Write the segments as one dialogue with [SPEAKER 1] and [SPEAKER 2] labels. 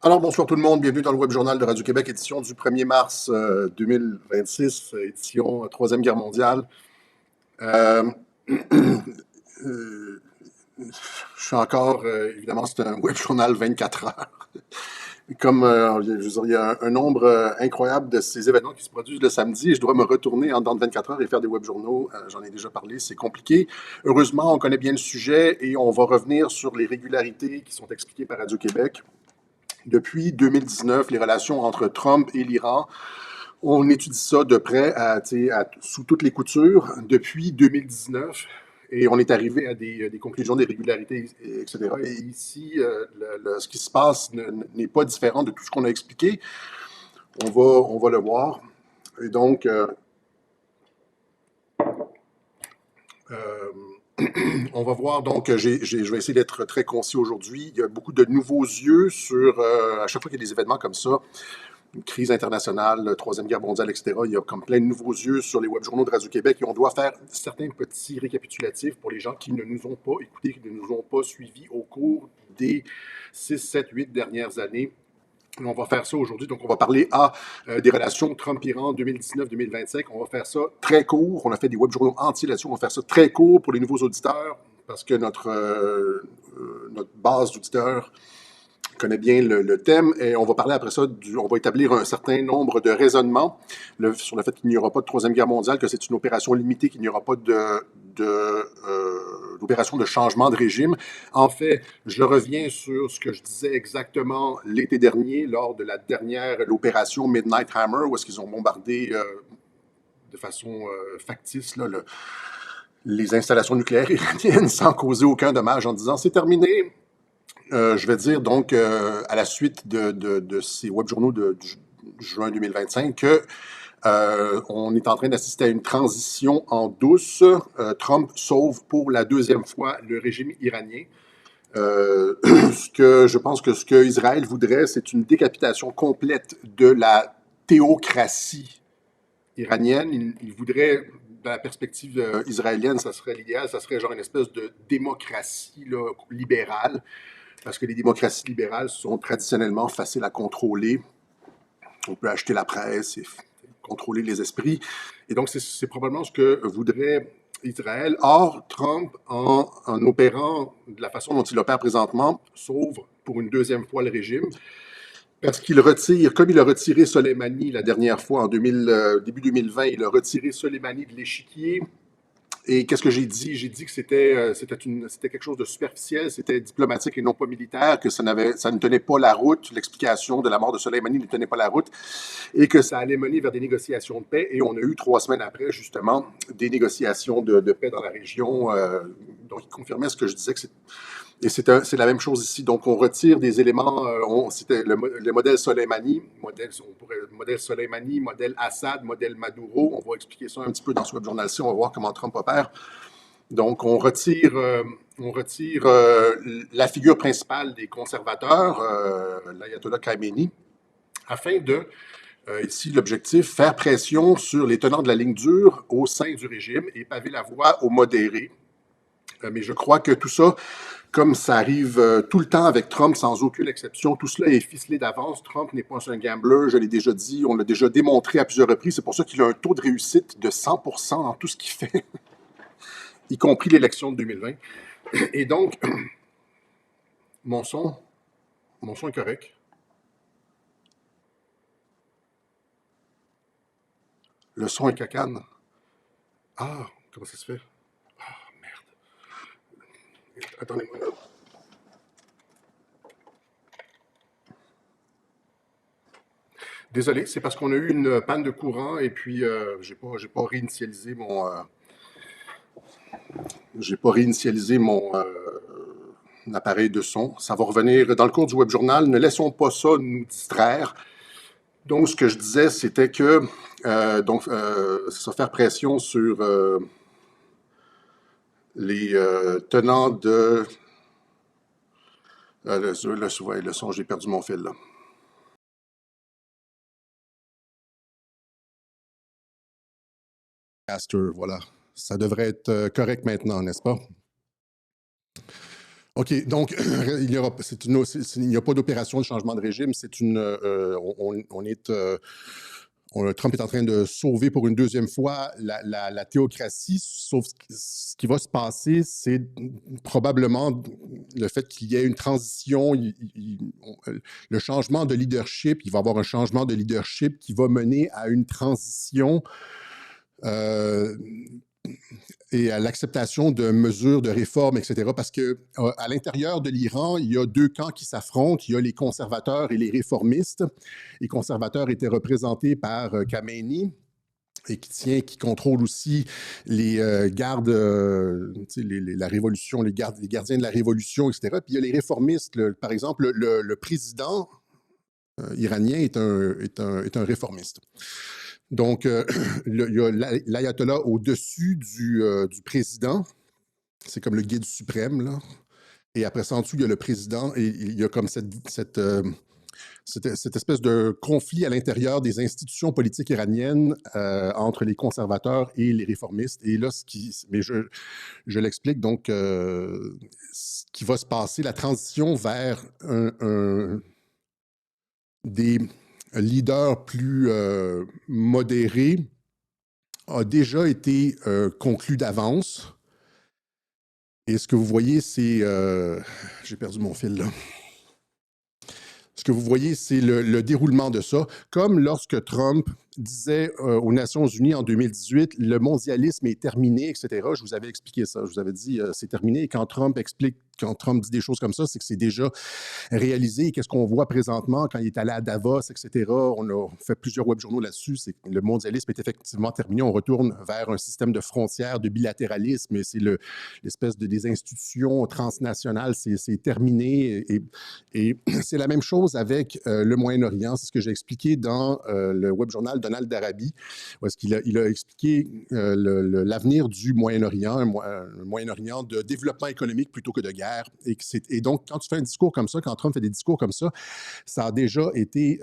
[SPEAKER 1] Alors, bonsoir tout le monde, bienvenue dans le Web Journal de Radio-Québec, édition du 1er mars 2026, édition Troisième Guerre mondiale. Euh, euh, je suis encore, évidemment, c'est un Web Journal 24 heures. Comme je veux dire, il y a un nombre incroyable de ces événements qui se produisent le samedi et je dois me retourner en dedans de 24 heures et faire des web journaux. J'en ai déjà parlé, c'est compliqué. Heureusement, on connaît bien le sujet et on va revenir sur les régularités qui sont expliquées par Radio-Québec. Depuis 2019, les relations entre Trump et l'Iran, on étudie ça de près, sous toutes les coutures, depuis 2019. Et on est arrivé à des conclusions, des régularités, etc. Et ici, ce qui se passe n'est pas différent de tout ce qu'on a expliqué. On va le voir. Et donc, on va voir. Donc, je vais essayer d'être très concis aujourd'hui. Il y a beaucoup de nouveaux yeux sur, à chaque fois qu'il y a des événements comme ça, une crise internationale, Troisième Guerre mondiale, etc. Il y a comme plein de nouveaux yeux sur les web journaux de Radio-Québec et on doit faire certains petits récapitulatifs pour les gens qui ne nous ont pas écoutés, qui ne nous ont pas suivis au cours des 6, 7, 8 dernières années. On va faire ça aujourd'hui. Donc, on va parler des relations Trump-Iran 2019-2025. On va faire ça très court. On a fait des web journaux entiers là-dessus. On va faire ça très court pour les nouveaux auditeurs parce que notre base d'auditeurs connaît bien le thème et on va parler après ça, on va établir un certain nombre de raisonnements sur le fait qu'il n'y aura pas de Troisième Guerre mondiale, que c'est une opération limitée, qu'il n'y aura pas d'opération de changement de régime. En fait, je reviens sur ce que je disais exactement l'été dernier lors de l'opération Midnight Hammer, où est-ce qu'ils ont bombardé de façon factice les installations nucléaires iraniennes sans causer aucun dommage en disant c'est terminé. Je vais dire donc, à la suite de ces web journaux de juin 2025, que on est en train d'assister à une transition en douce. Trump sauve pour la deuxième fois le régime iranien. Je pense que ce que Israël voudrait, c'est une décapitation complète de la théocratie iranienne. Il voudrait, dans la perspective israélienne, ça serait l'idéal, ça serait genre une espèce de démocratie là, libérale, parce que les démocraties libérales sont traditionnellement faciles à contrôler. On peut acheter la presse et contrôler les esprits. Et donc, c'est probablement ce que voudrait Israël. Or, Trump, en opérant de la façon dont il opère présentement, sauve pour une deuxième fois le régime, parce qu'il retire, comme il a retiré Soleimani la dernière fois, début 2020, il a retiré Soleimani de l'échiquier. Et qu'est-ce que j'ai dit? J'ai dit que c'était quelque chose de superficiel, c'était diplomatique et non pas militaire, que ça ne tenait pas la route, l'explication de la mort de Soleimani ne tenait pas la route, et que ça allait mener vers des négociations de paix. Et on a eu 3 semaines après, justement, des négociations de paix dans la région. Donc, il confirmait ce que je disais, c'est la même chose ici. Donc, on retire des éléments. C'était le modèle Soleimani, modèle Soleimani, modèle Assad, modèle Maduro. On va expliquer ça un petit peu dans ce web journal-ci. On va voir comment Trump opère. Donc, on retire la figure principale des conservateurs, l'ayatollah Khamenei, afin de, ici, l'objectif, faire pression sur les tenants de la ligne dure au sein du régime et paver la voie aux modérés. Mais je crois que tout ça, comme ça arrive tout le temps avec Trump, sans aucune exception, tout cela est ficelé d'avance. Trump n'est pas un gambler, je l'ai déjà dit, on l'a déjà démontré à plusieurs reprises. C'est pour ça qu'il a un taux de réussite de 100% dans tout ce qu'il fait, y compris l'élection de 2020. Et donc, mon son est correct. Le son est cacane. Ah, comment ça se fait? Ah, merde. Attendez-moi là. Désolé, c'est parce qu'on a eu une panne de courant et puis j'ai pas réinitialisé mon appareil de son. Ça va revenir dans le cours du web journal. Ne laissons pas ça nous distraire. Donc, ce que je disais, c'était que c'est ça, faire pression sur les tenants de le son, j'ai perdu mon fil là. Voilà. Ça devrait être correct maintenant, n'est-ce pas? OK, donc il n'y a pas d'opération de changement de régime. Trump est en train de sauver pour une deuxième fois la théocratie, sauf ce qui va se passer, c'est probablement le fait qu'il y ait une transition, le changement de leadership, il va y avoir un changement de leadership qui va mener à une transition euh, et à l'acceptation de mesures de réforme, etc. Parce que à l'intérieur de l'Iran, il y a deux camps qui s'affrontent. Il y a les conservateurs et les réformistes. Les conservateurs étaient représentés par Khamenei et qui contrôle aussi les gardes, la révolution, les gardiens de la révolution, etc. Puis il y a les réformistes. Par exemple, le président iranien est un réformiste. Donc, il y a l'ayatollah au-dessus du président. C'est comme le guide suprême, là. Et après ça, en dessous, il y a le président et il y a comme cette espèce de conflit à l'intérieur des institutions politiques iraniennes entre les conservateurs et les réformistes. Et là, mais je l'explique, donc, ce qui va se passer, la transition vers des leaders plus modérés a déjà été conclu d'avance. Et ce que vous voyez, c'est... j'ai perdu mon fil, là. Ce que vous voyez, c'est le déroulement de ça. Comme lorsque Trump disait aux Nations Unies en 2018, le mondialisme est terminé, etc. Je vous avais expliqué ça. Je vous avais dit, c'est terminé. Et quand Trump dit des choses comme ça, c'est que c'est déjà réalisé. Et qu'est-ce qu'on voit présentement quand il est allé à Davos, etc. On a fait plusieurs webjournaux là-dessus. C'est que le mondialisme est effectivement terminé. On retourne vers un système de frontières, de bilatéralisme. Et c'est l'espèce des institutions transnationales. C'est terminé. Et c'est la même chose avec le Moyen-Orient. C'est ce que j'ai expliqué dans le webjournal Donald Darabi, où est-ce qu'il a expliqué l'avenir du Moyen-Orient, un Moyen-Orient de développement économique plutôt que de guerre. Et donc, quand tu fais un discours comme ça, quand Trump fait des discours comme ça, ça a déjà été...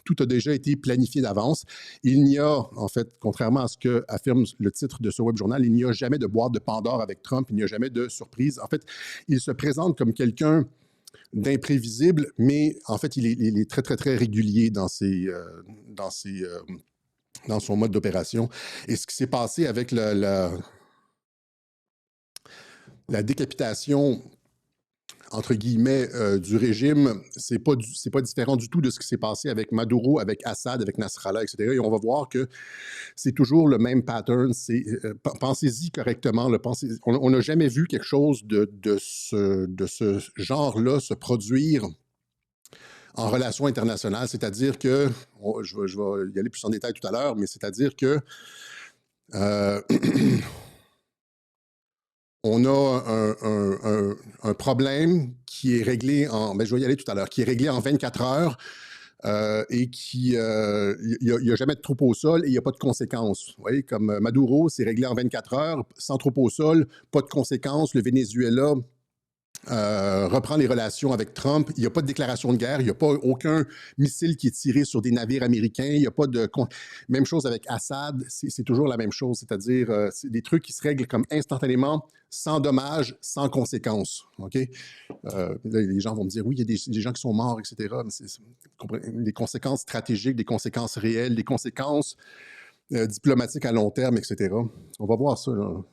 [SPEAKER 1] tout a déjà été planifié d'avance. Il n'y a, en fait, contrairement à ce que affirme le titre de ce webjournal, il n'y a jamais de boîte de Pandore avec Trump, il n'y a jamais de surprise. En fait, il se présente comme quelqu'un d'imprévisible, mais en fait, il est très, très, très régulier dans son mode d'opération. Et ce qui s'est passé avec la décapitation, entre guillemets, du régime, c'est pas différent du tout de ce qui s'est passé avec Maduro, avec Assad, avec Nasrallah, etc. Et on va voir que c'est toujours le même pattern. Pensez-y correctement. On n'a jamais vu quelque chose de ce genre-là se produire en relations internationales. C'est-à-dire que, je vais y aller plus en détail tout à l'heure, mais c'est-à-dire que on a un problème qui est réglé je vais y aller tout à l'heure, qui est réglé en 24 heures et il n'y a jamais de troupe au sol et il n'y a pas de conséquences. Vous voyez, comme Maduro, c'est réglé en 24 heures, sans troupe au sol, pas de conséquences. Le Venezuela reprend les relations avec Trump. Il n'y a pas de déclaration de guerre. Il n'y a pas aucun missile qui est tiré sur des navires américains. Il n'y a pas de... Même chose avec Assad. C'est toujours la même chose. C'est-à-dire, c'est des trucs qui se règlent comme instantanément, sans dommages, sans conséquences. OK? Là, les gens vont me dire, oui, il y a des gens qui sont morts, etc. Mais c'est des conséquences stratégiques, des conséquences réelles, des conséquences diplomatiques à long terme, etc. On va voir ça, là.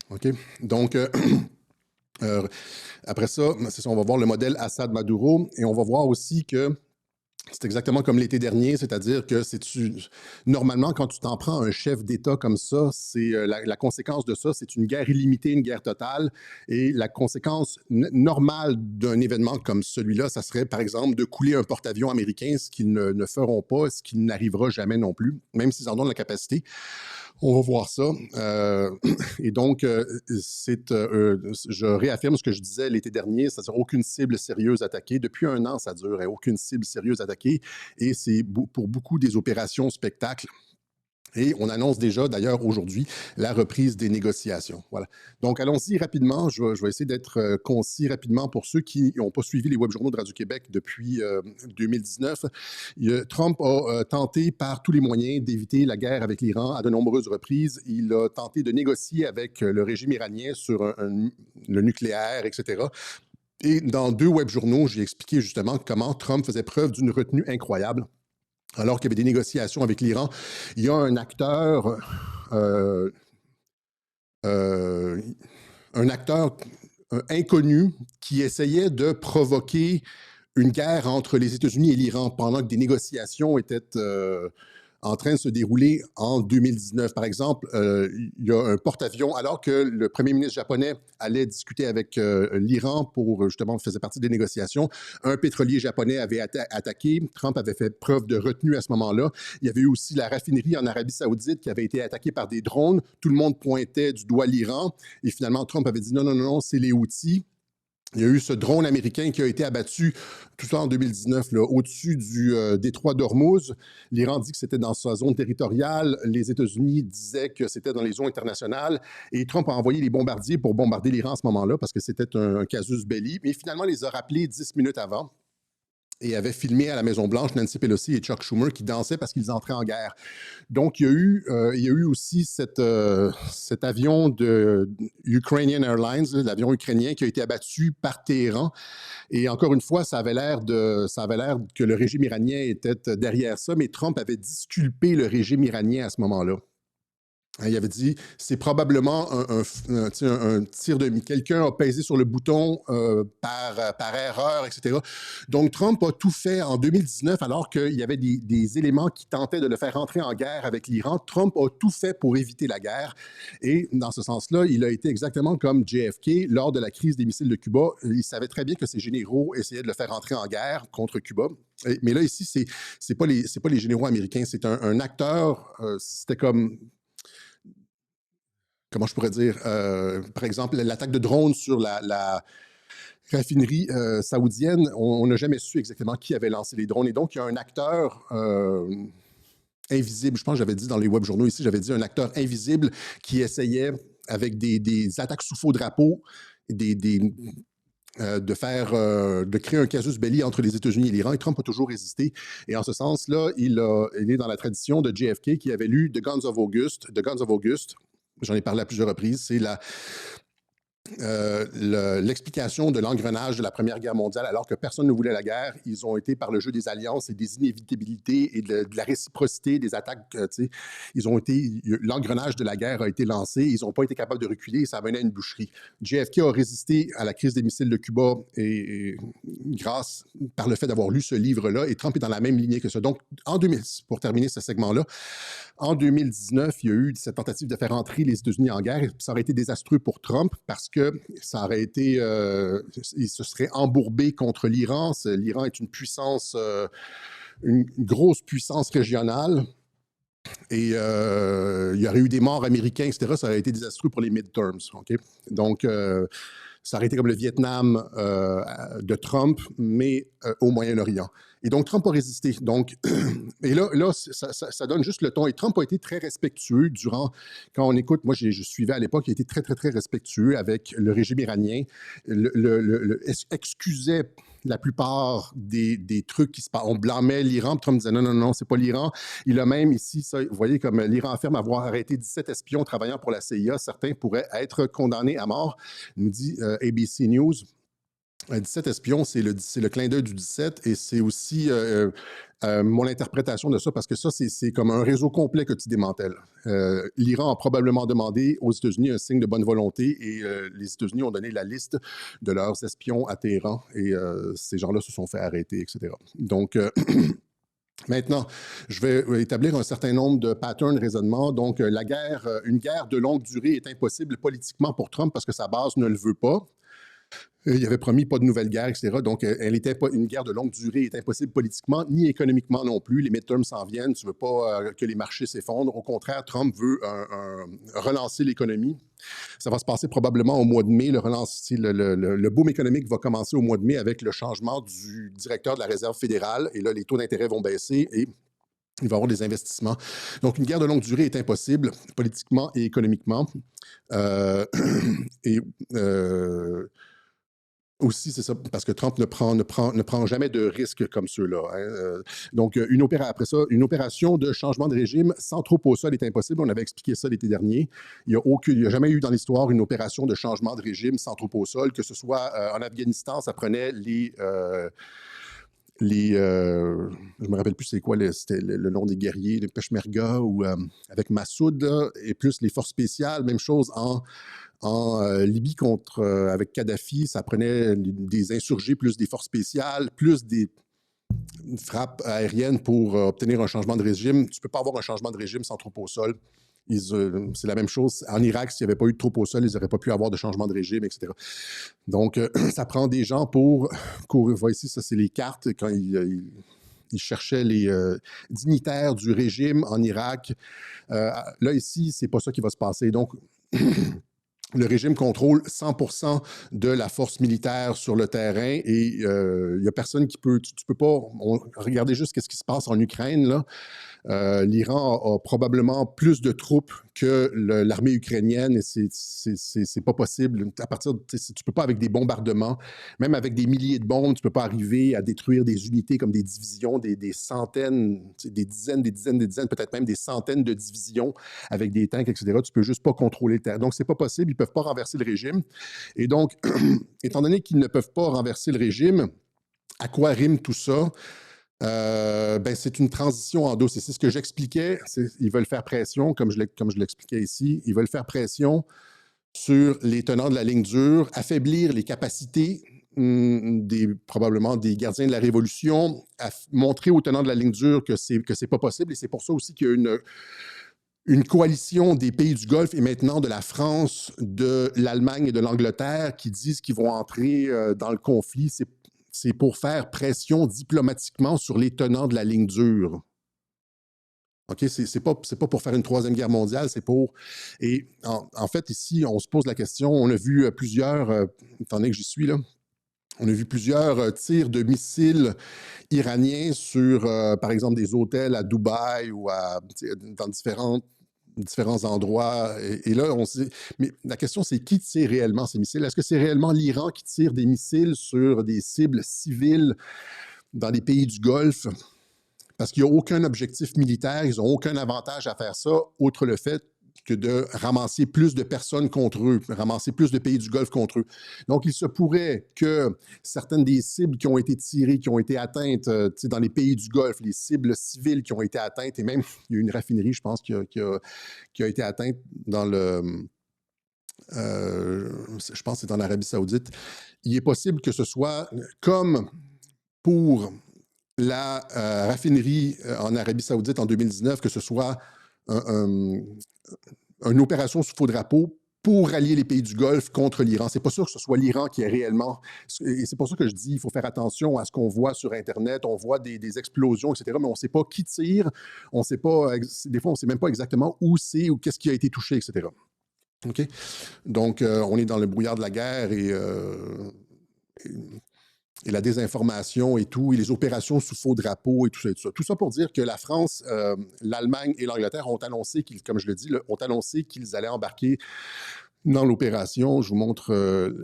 [SPEAKER 1] OK? Donc, après ça, on va voir le modèle Assad-Maduro et on va voir aussi que c'est exactement comme l'été dernier, c'est-à-dire que normalement, quand tu t'en prends à un chef d'État comme ça, c'est la conséquence de ça, c'est une guerre illimitée, une guerre totale. Et la conséquence normale d'un événement comme celui-là, ça serait, par exemple, de couler un porte-avions américain, ce qu'ils ne feront pas, ce qui n'arrivera jamais non plus, même s'ils en ont la capacité. On va voir ça. Et donc, je réaffirme ce que je disais l'été dernier, c'est-à-dire aucune cible sérieuse attaquée. Depuis 1 an, ça dure, et aucune cible sérieuse attaquée. Et c'est pour beaucoup des opérations spectacles. Et on annonce déjà, d'ailleurs, aujourd'hui, la reprise des négociations. Voilà. Donc, allons-y rapidement. Je vais essayer d'être concis rapidement pour ceux qui n'ont pas suivi les web-journaux de Radio-Québec depuis 2019. Trump a tenté par tous les moyens d'éviter la guerre avec l'Iran à de nombreuses reprises. Il a tenté de négocier avec le régime iranien sur le nucléaire, etc. Et dans 2 web-journaux, j'ai expliqué justement comment Trump faisait preuve d'une retenue incroyable. Alors qu'il y avait des négociations avec l'Iran, il y a un acteur, euh, euh, un acteur inconnu qui essayait de provoquer une guerre entre les États-Unis et l'Iran pendant que des négociations étaient en train de se dérouler en 2019. Par exemple, il y a un porte-avions, alors que le premier ministre japonais allait discuter avec l'Iran pour, justement, faisait partie des négociations, un pétrolier japonais avait attaqué. Trump avait fait preuve de retenue à ce moment-là. Il y avait eu aussi la raffinerie en Arabie Saoudite qui avait été attaquée par des drones. Tout le monde pointait du doigt l'Iran. Et finalement, Trump avait dit non, non, non, non, c'est les Houthis. Il y a eu ce drone américain qui a été abattu tout ça en 2019, au-dessus du détroit d'Ormuz. L'Iran dit que c'était dans sa zone territoriale. Les États-Unis disaient que c'était dans les zones internationales. Et Trump a envoyé les bombardiers pour bombarder l'Iran à ce moment-là parce que c'était un casus belli. Mais finalement, les a rappelés 10 minutes avant et avait filmé à la Maison-Blanche Nancy Pelosi et Chuck Schumer qui dansaient parce qu'ils entraient en guerre. Donc, il y a eu aussi cet avion de Ukrainian Airlines, l'avion ukrainien qui a été abattu par Téhéran. Et encore une fois, ça avait l'air que le régime iranien était derrière ça, mais Trump avait disculpé le régime iranien à ce moment-là. Il avait dit, c'est probablement un tir de... Quelqu'un a pesé sur le bouton par erreur, etc. Donc, Trump a tout fait en 2019, alors qu'il y avait des éléments qui tentaient de le faire entrer en guerre avec l'Iran. Trump a tout fait pour éviter la guerre. Et dans ce sens-là, il a été exactement comme JFK lors de la crise des missiles de Cuba. Il savait très bien que ses généraux essayaient de le faire entrer en guerre contre Cuba. Mais là, ici, c'est pas les généraux américains, c'est un acteur, c'était comme... Comment je pourrais dire, par exemple, l'attaque de drone sur la raffinerie saoudienne, on n'a jamais su exactement qui avait lancé les drones. Et donc, il y a un acteur invisible, je pense que j'avais dit dans les web journaux ici, j'avais dit un acteur invisible qui essayait, avec des attaques sous faux drapeau, de créer un casus belli entre les États-Unis et l'Iran. Et Trump a toujours résisté. Et en ce sens-là, il est dans la tradition de JFK qui avait lu The Guns of August. J'en ai parlé à plusieurs reprises, c'est l'explication de l'engrenage de la Première Guerre mondiale, alors que personne ne voulait la guerre. Ils ont été par le jeu des alliances et des inévitabilités et de la réciprocité des attaques. L'engrenage de la guerre a été lancé. Ils n'ont pas été capables de reculer et ça a mené à une boucherie. JFK a résisté à la crise des missiles de Cuba et grâce par le fait d'avoir lu ce livre-là. Et Trump est dans la même lignée que ça. Donc, pour terminer ce segment-là, en 2019, il y a eu cette tentative de faire entrer les États-Unis en guerre. Ça aurait été désastreux pour Trump parce que ça aurait été, il se serait embourbé contre l'Iran. L'Iran est une puissance, une grosse puissance régionale. Et il y aurait eu des morts américains, etc. Ça aurait été désastreux pour les midterms. Okay? Donc, ça aurait été comme le Vietnam de Trump, mais au Moyen-Orient. Et donc, Trump a résisté. Donc, et là ça donne juste le ton. Et Trump a été très respectueux quand on écoute, moi, je suivais à l'époque, il était très, très, très respectueux avec le régime iranien, excusait la plupart des trucs qui se passent. On blâmait l'Iran, Trump disait non, non, non, c'est pas l'Iran. Il a même ici, ça, vous voyez, comme l'Iran affirme avoir arrêté 17 espions travaillant pour la CIA. Certains pourraient être condamnés à mort, nous dit ABC News. 17 espions, c'est le clin d'œil du 17 et c'est aussi mon interprétation de ça parce que ça, c'est comme un réseau complet que tu démantèles. L'Iran a probablement demandé aux États-Unis un signe de bonne volonté et les États-Unis ont donné la liste de leurs espions à Téhéran et ces gens-là se sont fait arrêter, etc. Donc, maintenant, je vais établir un certain nombre de patterns de raisonnement. Donc, une guerre de longue durée est impossible politiquement pour Trump parce que sa base ne le veut pas. Il avait promis pas de nouvelle guerre, etc. Donc, une guerre de longue durée est impossible politiquement, ni économiquement non plus. Les midterms s'en viennent. Tu ne veux pas que les marchés s'effondrent. Au contraire, Trump veut relancer l'économie. Ça va se passer probablement au mois de mai. Le boom économique va commencer au mois de mai avec le changement du directeur de la Réserve fédérale. Et là, les taux d'intérêt vont baisser et Il va y avoir des investissements. Donc, une guerre de longue durée est impossible, politiquement et économiquement. Euh, et aussi, c'est ça, parce que Trump ne prend jamais de risques comme ceux-là. Hein. Donc, après ça, une opération de changement de régime sans troupes au sol est impossible. On avait expliqué ça l'été dernier. Il n'y a jamais eu dans l'histoire une opération de changement de régime sans troupes au sol, que ce soit en Afghanistan, ça prenait je me rappelle plus c'est quoi c'était le nom des guerriers, les Peshmerga ou avec Massoud, là, et plus les forces spéciales, même chose en Libye avec Kadhafi, ça prenait des insurgés plus des forces spéciales, plus des frappes aériennes pour obtenir un changement de régime. Tu ne peux pas avoir un changement de régime sans troupes au sol. C'est la même chose. En Irak, s'il n'y avait pas eu de troupes au sol, ils n'auraient pas pu avoir de changement de régime, etc. Donc, ça prend des gens pour courir. Voilà, ici, ça, c'est les cartes quand ils cherchaient les dignitaires du régime en Irak. Là, ici, c'est pas ça qui va se passer. Donc, le régime contrôle 100% de la force militaire sur le terrain et il n'y a personne qui peut... Tu peux pas... regardez juste ce qui se passe en Ukraine, là. L'Iran a probablement plus de troupes que l'armée ukrainienne et c'est pas possible. À partir tu peux pas avec des bombardements, même avec des milliers de bombes, tu peux pas arriver à détruire des unités comme des divisions, des centaines, des dizaines, peut-être même des centaines de divisions avec des tanks, etc. Tu peux juste pas contrôler le terrain. Donc, c'est pas possible. Ils peuvent pas renverser le régime. Et donc, étant donné qu'ils ne peuvent pas renverser le régime, à quoi rime tout ça? C'est une transition en douce. Et c'est ce que j'expliquais. Ils veulent faire pression, comme je l'expliquais ici, ils veulent faire pression sur les tenants de la ligne dure, affaiblir les capacités probablement des gardiens de la Révolution, montrer aux tenants de la ligne dure que c'est pas possible. Et c'est pour ça aussi qu'il y a une coalition des pays du Golfe et maintenant de la France, de l'Allemagne et de l'Angleterre qui disent qu'ils vont entrer dans le conflit. C'est pour faire pression diplomatiquement sur les tenants de la ligne dure. OK? C'est pas pour faire une troisième guerre mondiale, c'est pour... Et en fait, ici, on se pose la question, on a vu plusieurs, étant donné que j'y suis là, on a vu plusieurs tirs de missiles iraniens sur, par exemple, des hôtels à Dubaï ou dans différents endroits. Et là, on se dit, mais la question, c'est qui tire réellement ces missiles? Est-ce que c'est réellement l'Iran qui tire des missiles sur des cibles civiles dans les pays du Golfe? Parce qu'il n'y a aucun objectif militaire, ils n'ont aucun avantage à faire ça, outre le fait que de ramasser plus de personnes contre eux, ramasser plus de pays du Golfe contre eux. Donc, il se pourrait que certaines des cibles qui ont été tirées, qui ont été atteintes dans les pays du Golfe, les cibles civiles qui ont été atteintes, et même, il y a une raffinerie, je pense, qui a été atteinte dans je pense que c'est en Arabie Saoudite. Il est possible que ce soit comme pour la raffinerie en Arabie Saoudite en 2019, que ce soit une opération sous faux drapeau pour rallier les pays du Golfe contre l'Iran. C'est pas sûr que ce soit l'Iran qui est réellement... Et c'est pour ça que je dis il faut faire attention à ce qu'on voit sur Internet. On voit des explosions, etc., mais on ne sait pas qui tire. On sait pas... Des fois, on ne sait même pas exactement où c'est ou qu'est-ce qui a été touché, etc. OK? Donc, on est dans le brouillard de la guerre et la désinformation et tout, et les opérations sous faux drapeau et tout ça, et tout ça. Tout ça pour dire que la France, l'Allemagne et l'Angleterre ont annoncé comme je le dis, ont annoncé qu'ils allaient embarquer dans l'opération. Je vous montre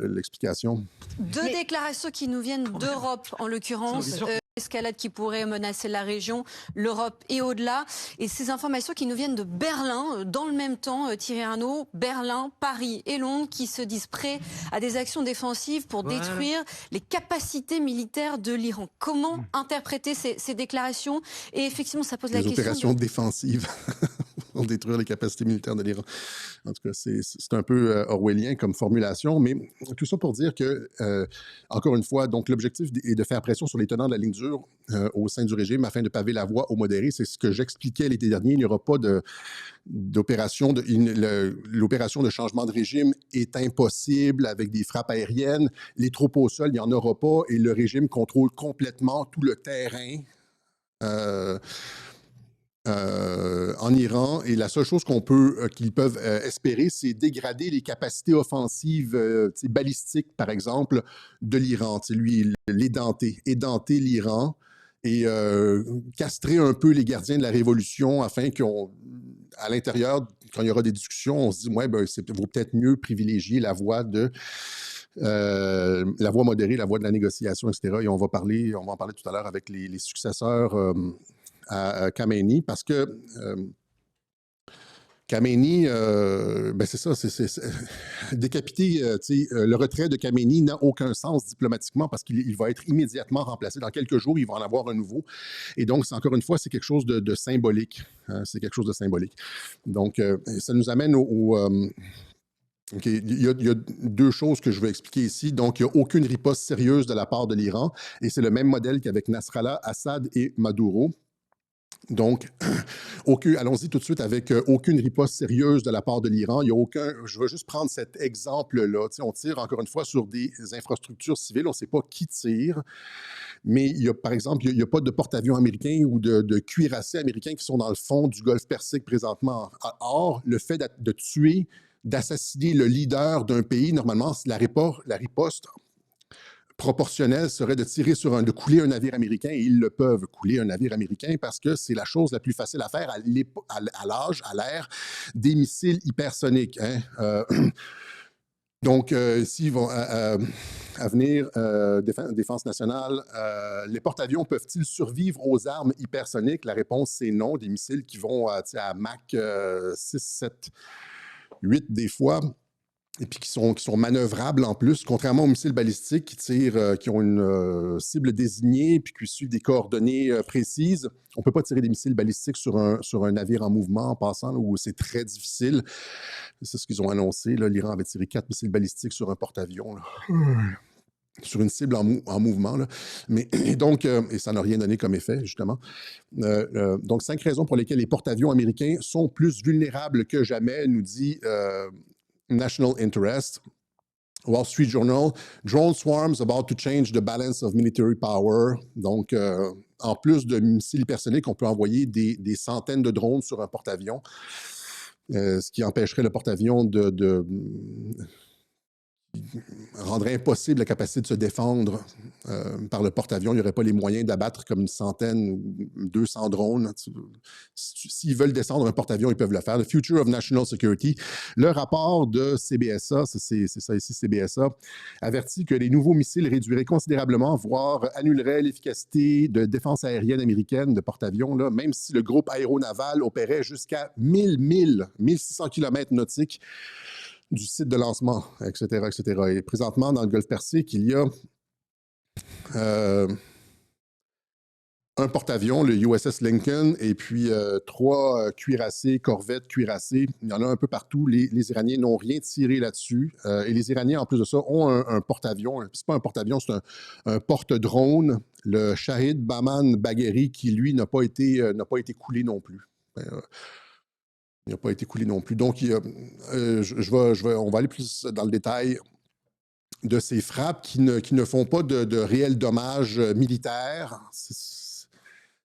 [SPEAKER 1] l'explication.
[SPEAKER 2] Deux déclarations qui nous viennent d'Europe, en l'occurrence. Escalade qui pourrait menacer la région, l'Europe et au-delà. Et ces informations qui nous viennent de Berlin, dans le même temps, Thierry Arnaud, Berlin, Paris et Londres qui se disent prêts à des actions défensives pour détruire les capacités militaires de l'Iran. Comment interpréter ces déclarations? Et effectivement, ça pose la question...
[SPEAKER 1] Les opérations défensives pour détruire les capacités militaires de l'Iran. En tout cas, c'est un peu orwellien comme formulation, mais tout ça pour dire que, encore une fois, donc l'objectif est de faire pression sur les tenants de la ligne dure au sein du régime afin de paver la voie aux modérés. C'est ce que j'expliquais l'été dernier. Il n'y aura pas d'opération. L'opération de changement de régime est impossible avec des frappes aériennes. Les troupes au sol, il n'y en aura pas et le régime contrôle complètement tout le terrain. En Iran, et la seule chose qu'ils peuvent espérer, c'est dégrader les capacités offensives balistiques, par exemple, de l'Iran. Lui, édenter l'Iran et castrer un peu les gardiens de la Révolution afin qu'à l'intérieur, quand il y aura des discussions, on se dit, ouais, ben, vaut peut-être mieux privilégier la voie la voie modérée, la voie de la négociation, etc. Et on va en parler tout à l'heure avec les successeurs à Khamenei, parce que Khamenei, ben c'est ça, décapiter, le retrait de Khamenei n'a aucun sens diplomatiquement parce qu'il va être immédiatement remplacé. Dans quelques jours, il va en avoir un nouveau. Et donc, encore une fois, c'est quelque chose de symbolique. Hein, c'est quelque chose de symbolique. Donc, ça nous amène OK, il y a deux choses que je veux expliquer ici. Donc, il n'y a aucune riposte sérieuse de la part de l'Iran. Et c'est le même modèle qu'avec Nasrallah, Assad et Maduro. Donc, allons-y tout de suite avec aucune riposte sérieuse de la part de l'Iran. Il y a aucun. Je vais juste prendre cet exemple-là. On tire encore une fois sur des infrastructures civiles. On ne sait pas qui tire, mais il y a, par exemple, il n'y a pas de porte-avions américains ou de cuirassés américains qui sont dans le fond du Golfe Persique présentement. Or, le fait de tuer, d'assassiner le leader d'un pays, normalement, la riposte proportionnel serait de tirer de couler un navire américain, et ils le peuvent couler un navire américain parce que c'est la chose la plus facile à faire à l'ère des missiles hypersoniques. Hein. Donc, s'ils vont à venir, Défense nationale, les porte-avions peuvent-ils survivre aux armes hypersoniques? La réponse, c'est non. Des missiles qui vont à Mach 6, 7, 8 des fois, et puis qui sont manœuvrables en plus, contrairement aux missiles balistiques qui tirent, qui ont une cible désignée, puis qui suivent des coordonnées précises. On ne peut pas tirer des missiles balistiques sur un navire en mouvement en passant, là, où c'est très difficile. C'est ce qu'ils ont annoncé. L'Iran avait tiré 4 missiles balistiques sur un porte-avions, sur une cible en mouvement. Là. Mais, et donc, et ça n'a rien donné comme effet, justement. Donc, 5 raisons pour lesquelles les porte-avions américains sont plus vulnérables que jamais, nous dit National Interest. Wall Street Journal, drone swarms about to change the balance of military power. Donc, en plus de missiles hypersoniques, on peut envoyer des centaines de drones sur un porte-avions, ce qui empêcherait le porte-avions rendrait impossible la capacité de se défendre par le porte-avions. Il n'y aurait pas les moyens d'abattre comme une centaine ou 200 drones. S'ils veulent descendre un porte-avions, ils peuvent le faire. The Future of National Security. Le rapport de CBSA, c'est ça ici, CBSA, avertit que les nouveaux missiles réduiraient considérablement, voire annuleraient l'efficacité de défense aérienne américaine de porte-avions, même si le groupe aéronaval opérait jusqu'à 1600 km nautiques du site de lancement, etc., etc. Et présentement, dans le Golfe Persique, il y a un porte-avions, le USS Lincoln, et puis 3 cuirassés, corvettes cuirassées. Il y en a un peu partout. Les Iraniens n'ont rien tiré là-dessus. Et les Iraniens, en plus de ça, ont un porte-avions. C'est pas un porte-avions, c'est un porte-drone, le Shahid Bahman Bagheri, qui, lui, n'a pas été coulé non plus. Il n'a pas été coulé non plus. Donc, on va aller plus dans le détail de ces frappes qui ne font pas de réels dommages militaires.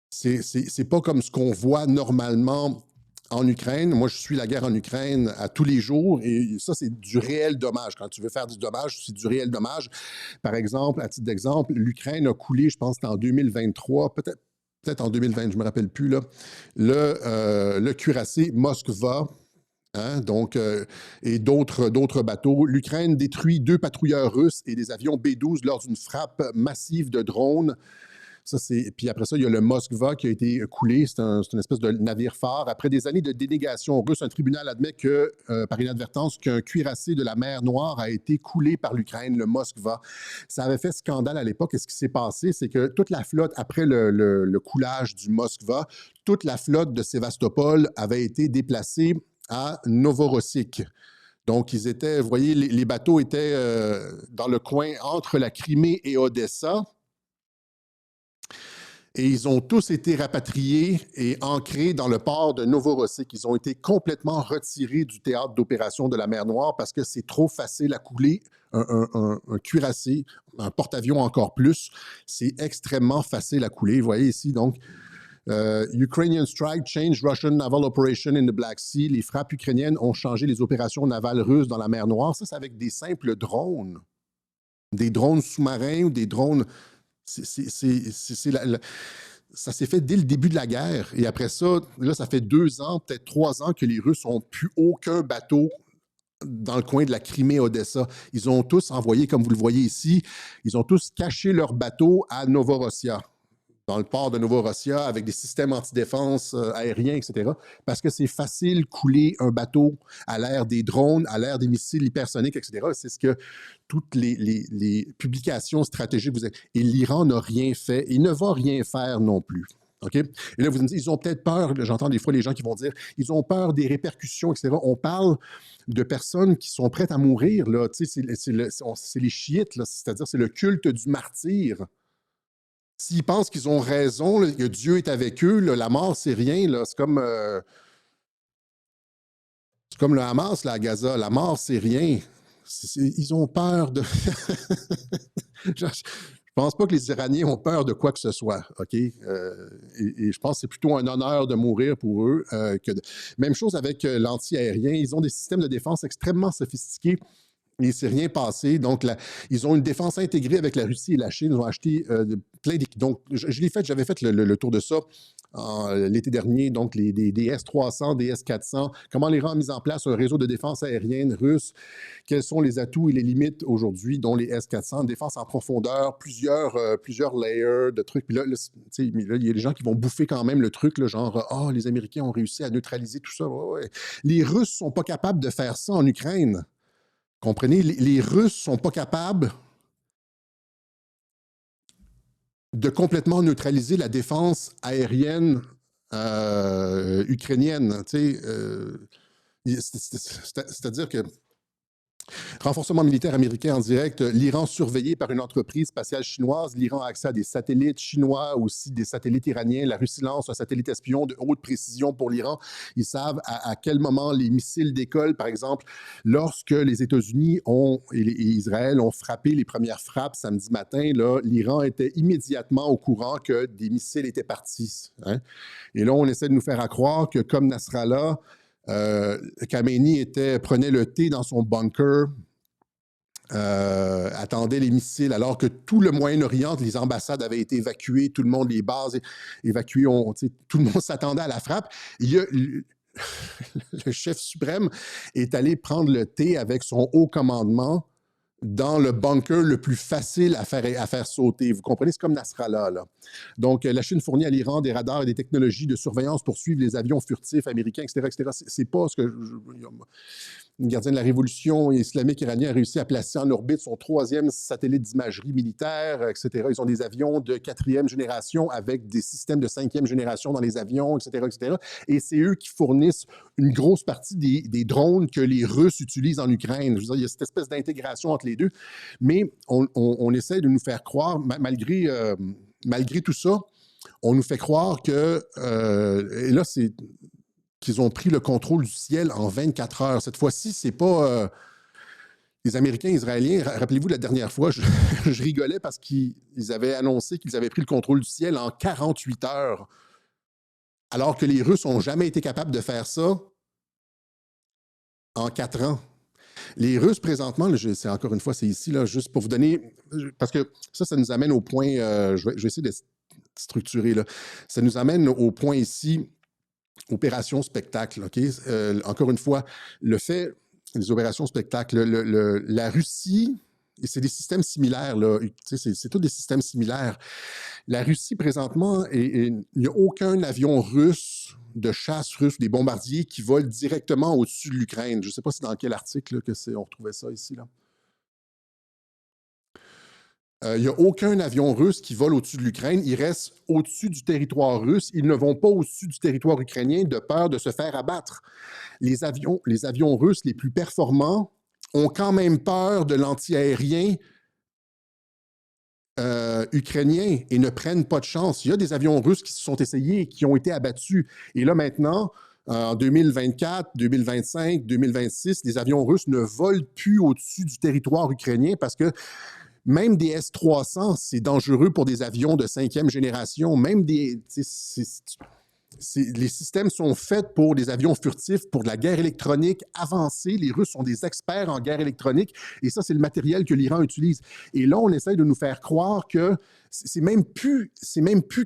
[SPEAKER 1] C'est pas comme ce qu'on voit normalement en Ukraine. Moi, je suis la guerre en Ukraine à tous les jours et ça, c'est du réel dommage. Quand tu veux faire du dommage, c'est du réel dommage. Par exemple, à titre d'exemple, l'Ukraine a coulé, je pense, en 2023, peut-être en 2020, je ne me rappelle plus, là, le cuirassé Moskva, hein, donc, et d'autres bateaux. L'Ukraine détruit 2 patrouilleurs russes et des avions B-12 lors d'une frappe massive de drones. Puis après ça, il y a le Moskva qui a été coulé. C'est une espèce de navire phare. Après des années de dénégation russe, un tribunal admet que, par inadvertance, qu'un cuirassé de la mer Noire a été coulé par l'Ukraine, le Moskva. Ça avait fait scandale à l'époque. Et ce qui s'est passé, c'est que toute la flotte, après le coulage du Moskva, toute la flotte de Sébastopol avait été déplacée à Novorossiysk. Donc, vous voyez, les bateaux étaient dans le coin entre la Crimée et Odessa. Et ils ont tous été rapatriés et ancrés dans le port de Novorossiysk. Ils ont été complètement retirés du théâtre d'opération de la mer Noire parce que c'est trop facile à couler. Un cuirassé, un porte-avions encore plus, c'est extrêmement facile à couler. Vous voyez ici, donc, Ukrainian strike changed Russian naval operation in the Black Sea. Les frappes ukrainiennes ont changé les opérations navales russes dans la mer Noire. Ça, c'est avec des simples drones. Des drones sous-marins ou des drones Ça s'est fait dès le début de la guerre. Et après ça, là, ça fait 2 ans, peut-être 3 ans que les Russes n'ont plus aucun bateau dans le coin de la Crimée-Odessa. Ils ont tous envoyé, comme vous le voyez ici, ils ont tous caché leurs bateaux à Novorossiya, dans le port de Novorossiya, avec des systèmes antidéfense aériens, etc. Parce que c'est facile couler un bateau à l'ère des drones, à l'ère des missiles hypersoniques, etc. C'est ce que toutes les publications stratégiques vous disent. Et l'Iran n'a rien fait. Il ne va rien faire non plus. OK? Et là, vous me dites, ils ont peut-être peur, j'entends des fois les gens qui vont dire, ils ont peur des répercussions, etc. On parle de personnes qui sont prêtes à mourir, là. Tu sais, c'est les chiites, là, c'est-à-dire c'est le culte du martyr. S'ils pensent qu'ils ont raison, là, que Dieu est avec eux, là, la mort, c'est rien. C'est comme le Hamas là, à Gaza. La mort, c'est rien. Ils ont peur de... Je pense pas que les Iraniens ont peur de quoi que ce soit, OK? Et je pense que c'est plutôt un honneur de mourir pour eux. Même chose avec l'anti-aérien. Ils ont des systèmes de défense extrêmement sophistiqués. Il ne s'est rien passé. Donc, ils ont une défense intégrée avec la Russie et la Chine. Ils ont acheté plein d'équipements. Donc, j'avais fait le tour de ça l'été dernier. Donc, des S-300, des S-400. Comment l'Iran a mis en place un réseau de défense aérienne russe? Quels sont les atouts et les limites aujourd'hui, dont les S-400? Défense en profondeur, plusieurs layers de trucs. Puis là, il y a des gens qui vont bouffer quand même le truc, là, genre, oh, les Américains ont réussi à neutraliser tout ça. Ouais. Les Russes ne sont pas capables de faire ça en Ukraine. Comprenez, les Russes ne sont pas capables de complètement neutraliser la défense aérienne ukrainienne. C'est-à-dire que renforcement militaire américain en direct, l'Iran surveillé par une entreprise spatiale chinoise, l'Iran a accès à des satellites chinois, aussi des satellites iraniens, la Russie lance un satellite espion de haute précision pour l'Iran. Ils savent à quel moment les missiles décollent, par exemple, lorsque les États-Unis et Israël ont frappé les premières frappes samedi matin, l'Iran était immédiatement au courant que des missiles étaient partis. Hein? Et là, on essaie de nous faire croire que comme Nasrallah, Khamenei prenait le thé dans son bunker, attendait les missiles, alors que tout le Moyen-Orient, les ambassades avaient été évacuées, tout le monde, les bases évacuées, tout le monde s'attendait à la frappe. Le chef suprême est allé prendre le thé avec son haut commandement dans le bunker le plus facile à faire sauter. Vous comprenez? C'est comme Nasrallah, là. Donc, la Chine fournit à l'Iran des radars et des technologies de surveillance pour suivre les avions furtifs américains, etc., etc. C'est pas ce que... Une gardienne de la révolution islamique iranienne a réussi à placer en orbite son 3e satellite d'imagerie militaire, etc. Ils ont des avions de 4e génération avec des systèmes de 5e génération dans les avions, etc., etc. Et c'est eux qui fournissent une grosse partie des drones que les Russes utilisent en Ukraine. Je veux dire, il y a cette espèce d'intégration entre les deux. Mais on essaie de nous faire croire, malgré tout ça, on nous fait croire que... et là, c'est... qu'ils ont pris le contrôle du ciel en 24 heures. Cette fois-ci, c'est pas... les Américains israéliens, rappelez-vous la dernière fois, je rigolais parce qu'ils avaient annoncé qu'ils avaient pris le contrôle du ciel en 48 heures, alors que les Russes n'ont jamais été capables de faire ça en 4 ans. Les Russes, présentement, c'est encore une fois, c'est ici, là, juste pour vous donner... Parce que ça nous amène au point... je vais essayer de structurer, là. Ça nous amène au point ici... Opération spectacle, OK? Encore une fois, les opérations spectacle, la Russie, et c'est des systèmes similaires, là, c'est tous des systèmes similaires. La Russie, présentement, il n'y a aucun avion russe, de chasse russe, des bombardiers qui volent directement au-dessus de l'Ukraine. Je ne sais pas c'est dans quel article on retrouvait ça ici, là. Il n'y a aucun avion russe qui vole au-dessus de l'Ukraine. Ils restent au-dessus du territoire russe. Ils ne vont pas au-dessus du territoire ukrainien de peur de se faire abattre. Les avions russes les plus performants ont quand même peur de l'anti-aérien ukrainien et ne prennent pas de chance. Il y a des avions russes qui se sont essayés et qui ont été abattus. Et là, maintenant, en 2024, 2025, 2026, les avions russes ne volent plus au-dessus du territoire ukrainien parce que même des S-300, c'est dangereux pour des avions de 5e génération. Même des... les systèmes sont faits pour des avions furtifs, pour de la guerre électronique avancée. Les Russes sont des experts en guerre électronique et ça, c'est le matériel que l'Iran utilise. Et là, on essaye de nous faire croire que c'est même plus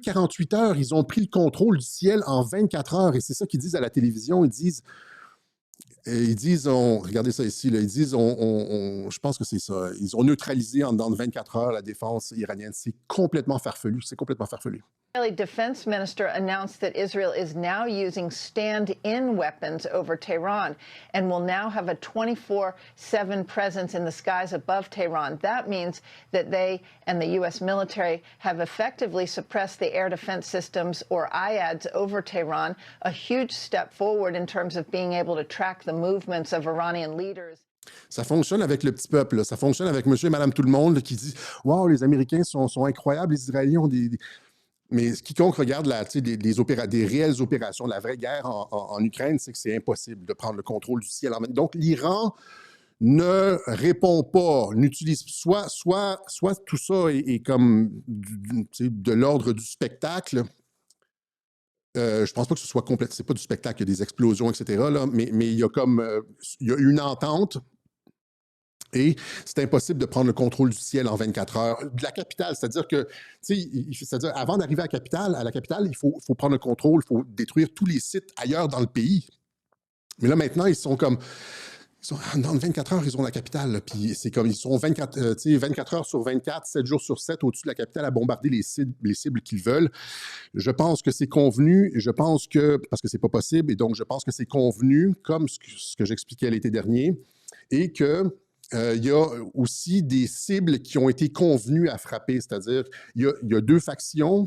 [SPEAKER 1] 48 heures. Ils ont pris le contrôle du ciel en 24 heures et c'est ça qu'ils disent à la télévision. Ils disent, regardez ça ici, là, ils disent, je pense que c'est ça, ils ont neutralisé en dedans de 24 heures la défense iranienne. C'est complètement farfelu, c'est complètement farfelu.
[SPEAKER 3] The Israeli defense minister announced that Israel is now using stand-in weapons over Tehran and will now have a 24/7 presence in the skies above Tehran. That means that they and the U.S. military have effectively suppressed the air defense systems, or IADs, over Tehran, a huge step forward in terms of being able to track the movements of Iranian leaders.
[SPEAKER 1] Ça fonctionne avec le petit peuple, là. Ça fonctionne avec monsieur et madame tout le monde là, qui dit « Wow, les Américains sont incroyables, les Israéliens ont des... » Mais quiconque regarde des réelles opérations, la vraie guerre en Ukraine, c'est que c'est impossible de prendre le contrôle du ciel en même temps. Donc, l'Iran ne répond pas, n'utilise soit tout ça est comme de l'ordre du spectacle. Je pense pas que ce soit complète, c'est pas du spectacle, il y a des explosions, etc. Là, mais il y a il y a une entente. Et c'est impossible de prendre le contrôle du ciel en 24 heures. De la capitale, c'est-à-dire que, c'est-à-dire avant d'arriver à la capitale, il faut prendre le contrôle, il faut détruire tous les sites ailleurs dans le pays. Mais là, maintenant, ils sont dans 24 heures, ils ont la capitale. Là, puis c'est comme, ils sont 24 heures sur 24, 7 jours sur 7 au-dessus de la capitale à bombarder les cibles qu'ils veulent. Je pense que c'est convenu, parce que c'est pas possible, et donc je pense que c'est convenu, comme ce que j'expliquais l'été dernier, et que il y a aussi des cibles qui ont été convenues à frapper, c'est-à-dire il y a deux factions,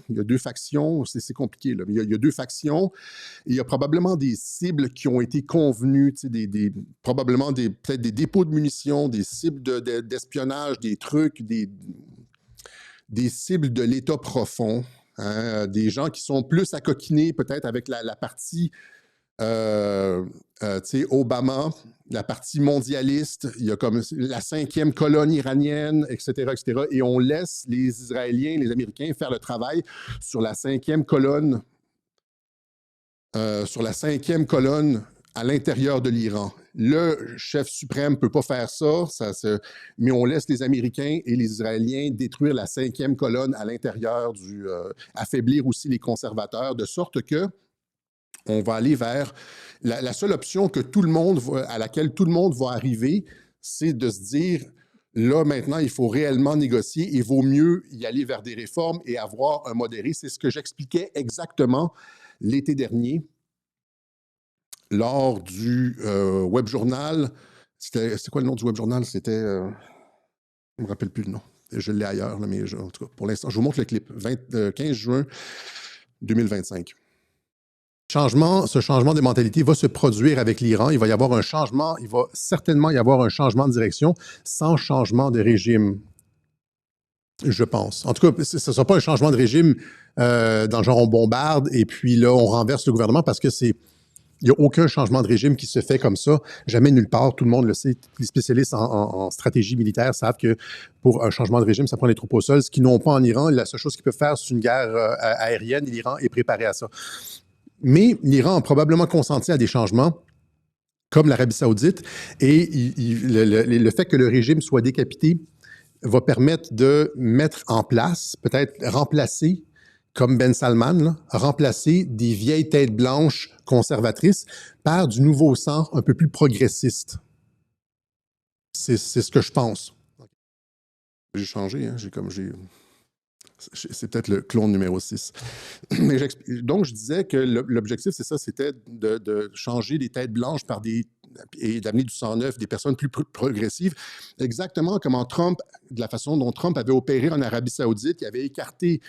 [SPEAKER 1] c'est compliqué, là, mais il y a deux factions, et il y a probablement des cibles qui ont été convenues, probablement peut-être des dépôts de munitions, des cibles d'espionnage, des trucs, des cibles de l'État profond, hein, des gens qui sont plus à coquiner peut-être avec la partie Obama, la partie mondialiste, il y a comme la 5e colonne iranienne, etc., etc. Et on laisse les Israéliens, les Américains faire le travail sur la 5e colonne, à l'intérieur de l'Iran. Le chef suprême ne peut pas faire ça, mais on laisse les Américains et les Israéliens détruire la 5e colonne à l'intérieur affaiblir aussi les conservateurs, de sorte que on va aller vers la seule option à laquelle tout le monde va arriver, c'est de se dire, là, maintenant, il faut réellement négocier et il vaut mieux y aller vers des réformes et avoir un modéré. C'est ce que j'expliquais exactement l'été dernier lors du web journal. C'était quoi le nom du web journal? C'était... je ne me rappelle plus le nom. Je l'ai ailleurs, là, mais en tout cas, pour l'instant, je vous montre le clip. 15 juin 2025. Ce changement de mentalité va se produire avec l'Iran. Il va y avoir un changement, il va certainement y avoir un changement de direction sans changement de régime, je pense. En tout cas, ce ne sera pas un changement de régime dans le genre on bombarde et puis là, on renverse le gouvernement parce que il n'y a aucun changement de régime qui se fait comme ça, jamais nulle part, tout le monde le sait. Les spécialistes en stratégie militaire savent que pour un changement de régime, ça prend les troupes au sol, ce qu'ils n'ont pas en Iran. La seule chose qu'ils peuvent faire, c'est une guerre aérienne et l'Iran est préparé à ça. Mais l'Iran a probablement consenti à des changements, comme l'Arabie saoudite, et le fait que le régime soit décapité va permettre de mettre en place, peut-être remplacer, comme Ben Salman, là, remplacer des vieilles têtes blanches conservatrices par du nouveau sang un peu plus progressiste. C'est ce que je pense. J'ai changé, hein? C'est peut-être le clone numéro 6. Mais donc, je disais que l'objectif, c'est ça, c'était de changer des têtes blanches et d'amener du sang neuf, des personnes plus progressives, exactement comme de la façon dont Trump avait opéré en Arabie saoudite. Il avait écarté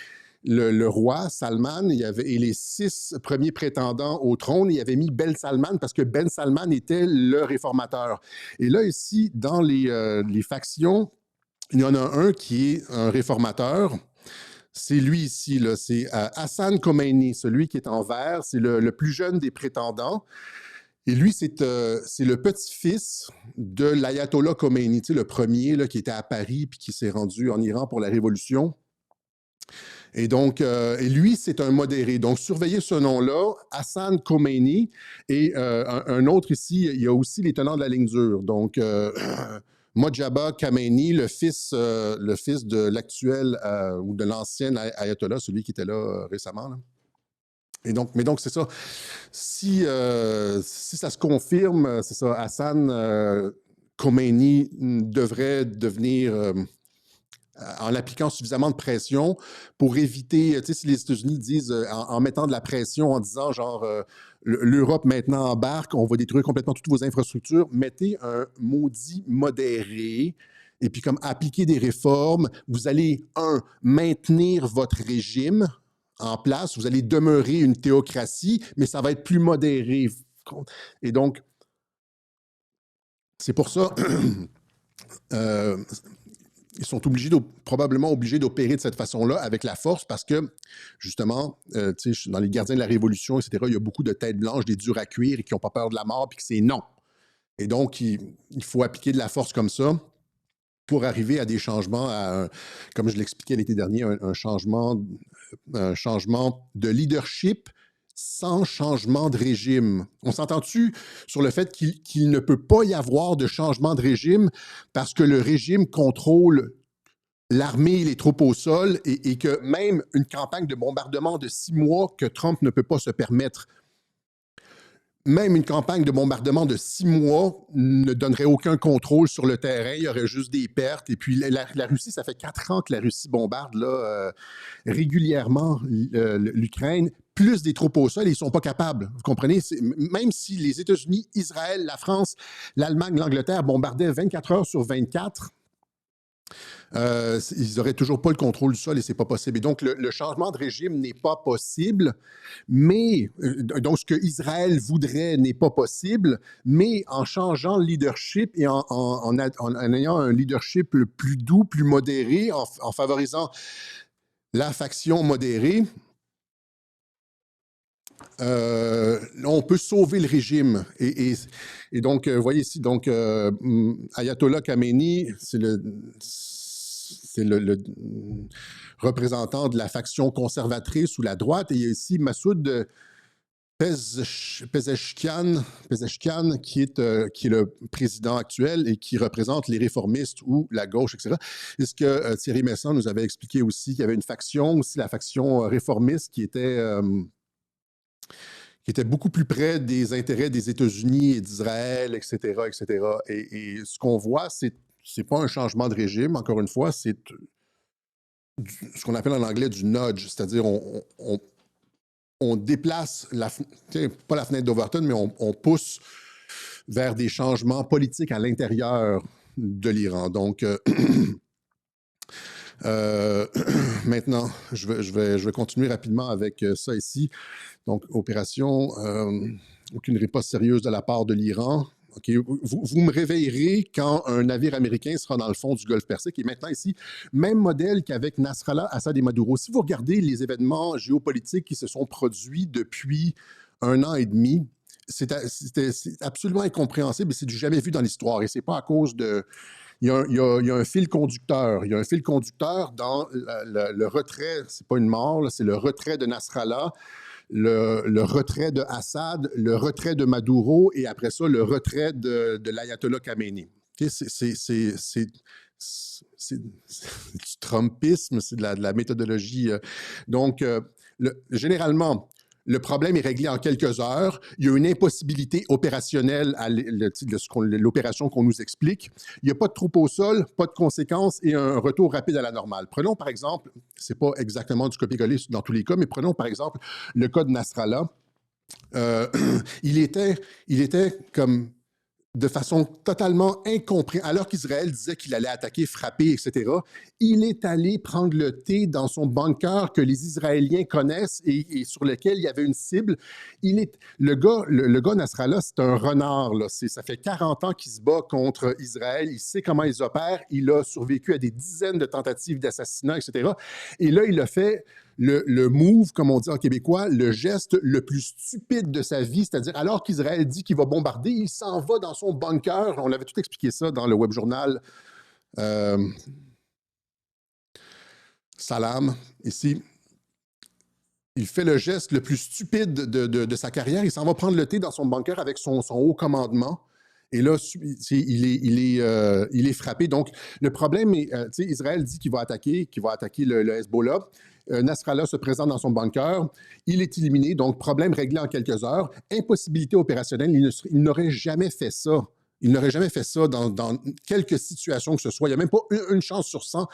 [SPEAKER 1] le roi Salman et les 6 premiers prétendants au trône. Il avait mis Ben Salman parce que Ben Salman était le réformateur. Et là, ici, dans les factions, il y en a un qui est un réformateur. C'est lui ici, là, c'est Hassan Khomeini, celui qui est en vert, c'est le plus jeune des prétendants. Et lui, c'est le petit-fils de l'ayatollah Khomeini, le premier là, qui était à Paris puis qui s'est rendu en Iran pour la Révolution. Et donc, et lui, c'est un modéré. Donc, surveillez ce nom-là, Hassan Khomeini. Et un autre ici, il y a aussi les tenants de la ligne dure. Donc, Mojtaba Khamenei, le fils de l'actuel ou de l'ancien ayatollah, celui qui était là récemment. Là. Et donc, mais donc, c'est ça. Si ça se confirme, c'est ça, Hassan Khomeini devrait devenir, en appliquant suffisamment de pression pour éviter, tu sais, si les États-Unis disent, en mettant de la pression, en disant genre, l'Europe maintenant embarque, on va détruire complètement toutes vos infrastructures, mettez un maudit modéré et puis comme appliquer des réformes, vous allez, maintenir votre régime en place, vous allez demeurer une théocratie, mais ça va être plus modéré. Et donc, c'est pour ça, ils sont probablement obligés d'opérer de cette façon-là avec la force parce que, justement, dans les gardiens de la Révolution, etc., il y a beaucoup de têtes blanches, des durs à cuire et qui n'ont pas peur de la mort puis que c'est non. Et donc, il faut appliquer de la force comme ça pour arriver à des changements, comme je l'expliquais l'été dernier, un changement de leadership sans changement de régime. On s'entend-tu sur le fait qu'il ne peut pas y avoir de changement de régime parce que le régime contrôle l'armée et les troupes au sol et que même une campagne de bombardement de 6 mois que Trump ne peut pas se permettre, même une campagne de bombardement de 6 mois ne donnerait aucun contrôle sur le terrain, il y aurait juste des pertes. Et puis la Russie, ça fait 4 ans que la Russie bombarde là, régulièrement l'Ukraine, plus des troupes au sol, et ils ne sont pas capables. Vous comprenez? Même si les États-Unis, Israël, la France, l'Allemagne, l'Angleterre bombardaient 24 heures sur 24, ils n'auraient toujours pas le contrôle du sol et c'est pas possible. Et donc, le changement de régime n'est pas possible, mais donc ce que Israël voudrait n'est pas possible, mais en changeant le leadership et en ayant un leadership plus doux, plus modéré, en favorisant la faction modérée, on peut sauver le régime. Et donc, vous voyez ici, donc, Ayatollah Khamenei, c'est le représentant de la faction conservatrice ou la droite. Et il y a ici Massoud Pezeshkian, qui est le président actuel et qui représente les réformistes ou la gauche, etc. Et ce que Thierry Messon nous avait expliqué aussi, qu'il y avait une faction, aussi la faction réformiste, qui était beaucoup plus près des intérêts des États-Unis et d'Israël, etc., etc. Et ce qu'on voit, c'est pas un changement de régime, encore une fois, c'est ce qu'on appelle en anglais du nudge, c'est-à-dire on déplace, pas la fenêtre d'Overton, mais on pousse vers des changements politiques à l'intérieur de l'Iran. Donc, maintenant, je vais continuer rapidement avec ça ici. Donc, opération, aucune riposte sérieuse de la part de l'Iran. Okay. Vous me réveillerez quand un navire américain sera dans le fond du Golfe Persique. Et maintenant ici, même modèle qu'avec Nasrallah, Assad et Maduro. Si vous regardez les événements géopolitiques qui se sont produits depuis 1 an et demi, c'est absolument incompréhensible et c'est du jamais vu dans l'histoire. Et c'est pas à cause de... Il y a un fil conducteur. Il y a un fil conducteur dans le retrait, c'est pas une mort, c'est le retrait de Nasrallah, le retrait de Assad, le retrait de Maduro et après ça, le retrait de l'Ayatollah Khamenei. Okay? C'est du Trumpisme, c'est de la méthodologie. Donc, généralement, le problème est réglé en quelques heures. Il y a une impossibilité opérationnelle à l'opération qu'on nous explique. Il n'y a pas de troupes au sol, pas de conséquences et un retour rapide à la normale. Prenons par exemple, ce n'est pas exactement du copier-coller dans tous les cas, mais prenons par exemple le cas de Nasrallah. Il était comme de façon totalement incompréhensible, alors qu'Israël disait qu'il allait attaquer, frapper, etc., il est allé prendre le thé dans son bunker que les Israéliens connaissent et sur lequel il y avait une cible. Le gars Nasrallah, c'est un renard. Là. Ça fait 40 ans qu'il se bat contre Israël. Il sait comment ils opèrent. Il a survécu à des dizaines de tentatives d'assassinat, etc. Et là, il a fait le move, comme on dit en québécois, le geste le plus stupide de sa vie, c'est-à-dire alors qu'Israël dit qu'il va bombarder, il s'en va dans son bunker. On avait tout expliqué ça dans le web journal. Salam, ici. Il fait le geste le plus stupide de sa carrière. Il s'en va prendre le thé dans son bunker avec son haut commandement. Et là, il est frappé. Donc, le problème est, Israël dit qu'il va attaquer le Hezbollah. Nasrallah se présente dans son bunker. Il est éliminé. Donc, problème réglé en quelques heures. Impossibilité opérationnelle. Il n'aurait jamais fait ça. Il n'aurait jamais fait ça dans quelque situation que ce soit. Il n'y a même pas une chance sur 100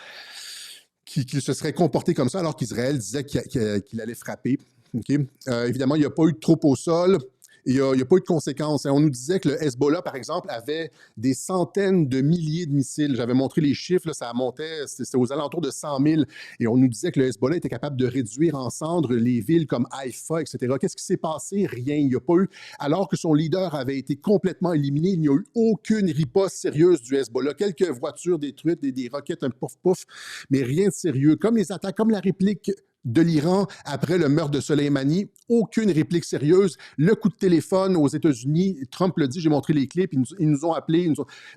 [SPEAKER 1] qu'il se serait comporté comme ça alors qu'Israël disait qu'il allait frapper. Okay? Évidemment, il n'y a pas eu de troupes au sol. Il n'y a pas eu de conséquences. On nous disait que le Hezbollah, par exemple, avait des centaines de milliers de missiles. J'avais montré les chiffres, là, ça montait, c'était aux alentours de 100 000. Et on nous disait que le Hezbollah était capable de réduire en cendres les villes comme Haïfa, etc. Qu'est-ce qui s'est passé? Rien. Il n'y a pas eu... Alors que son leader avait été complètement éliminé, il n'y a eu aucune riposte sérieuse du Hezbollah. Quelques voitures détruites, des roquettes, un pouf-pouf, mais rien de sérieux. Comme les attaques, comme la réplique de l'Iran après le meurtre de Soleimani, aucune réplique sérieuse. Le coup de téléphone aux États-Unis, Trump le dit, j'ai montré les clips, ils nous ont appelés.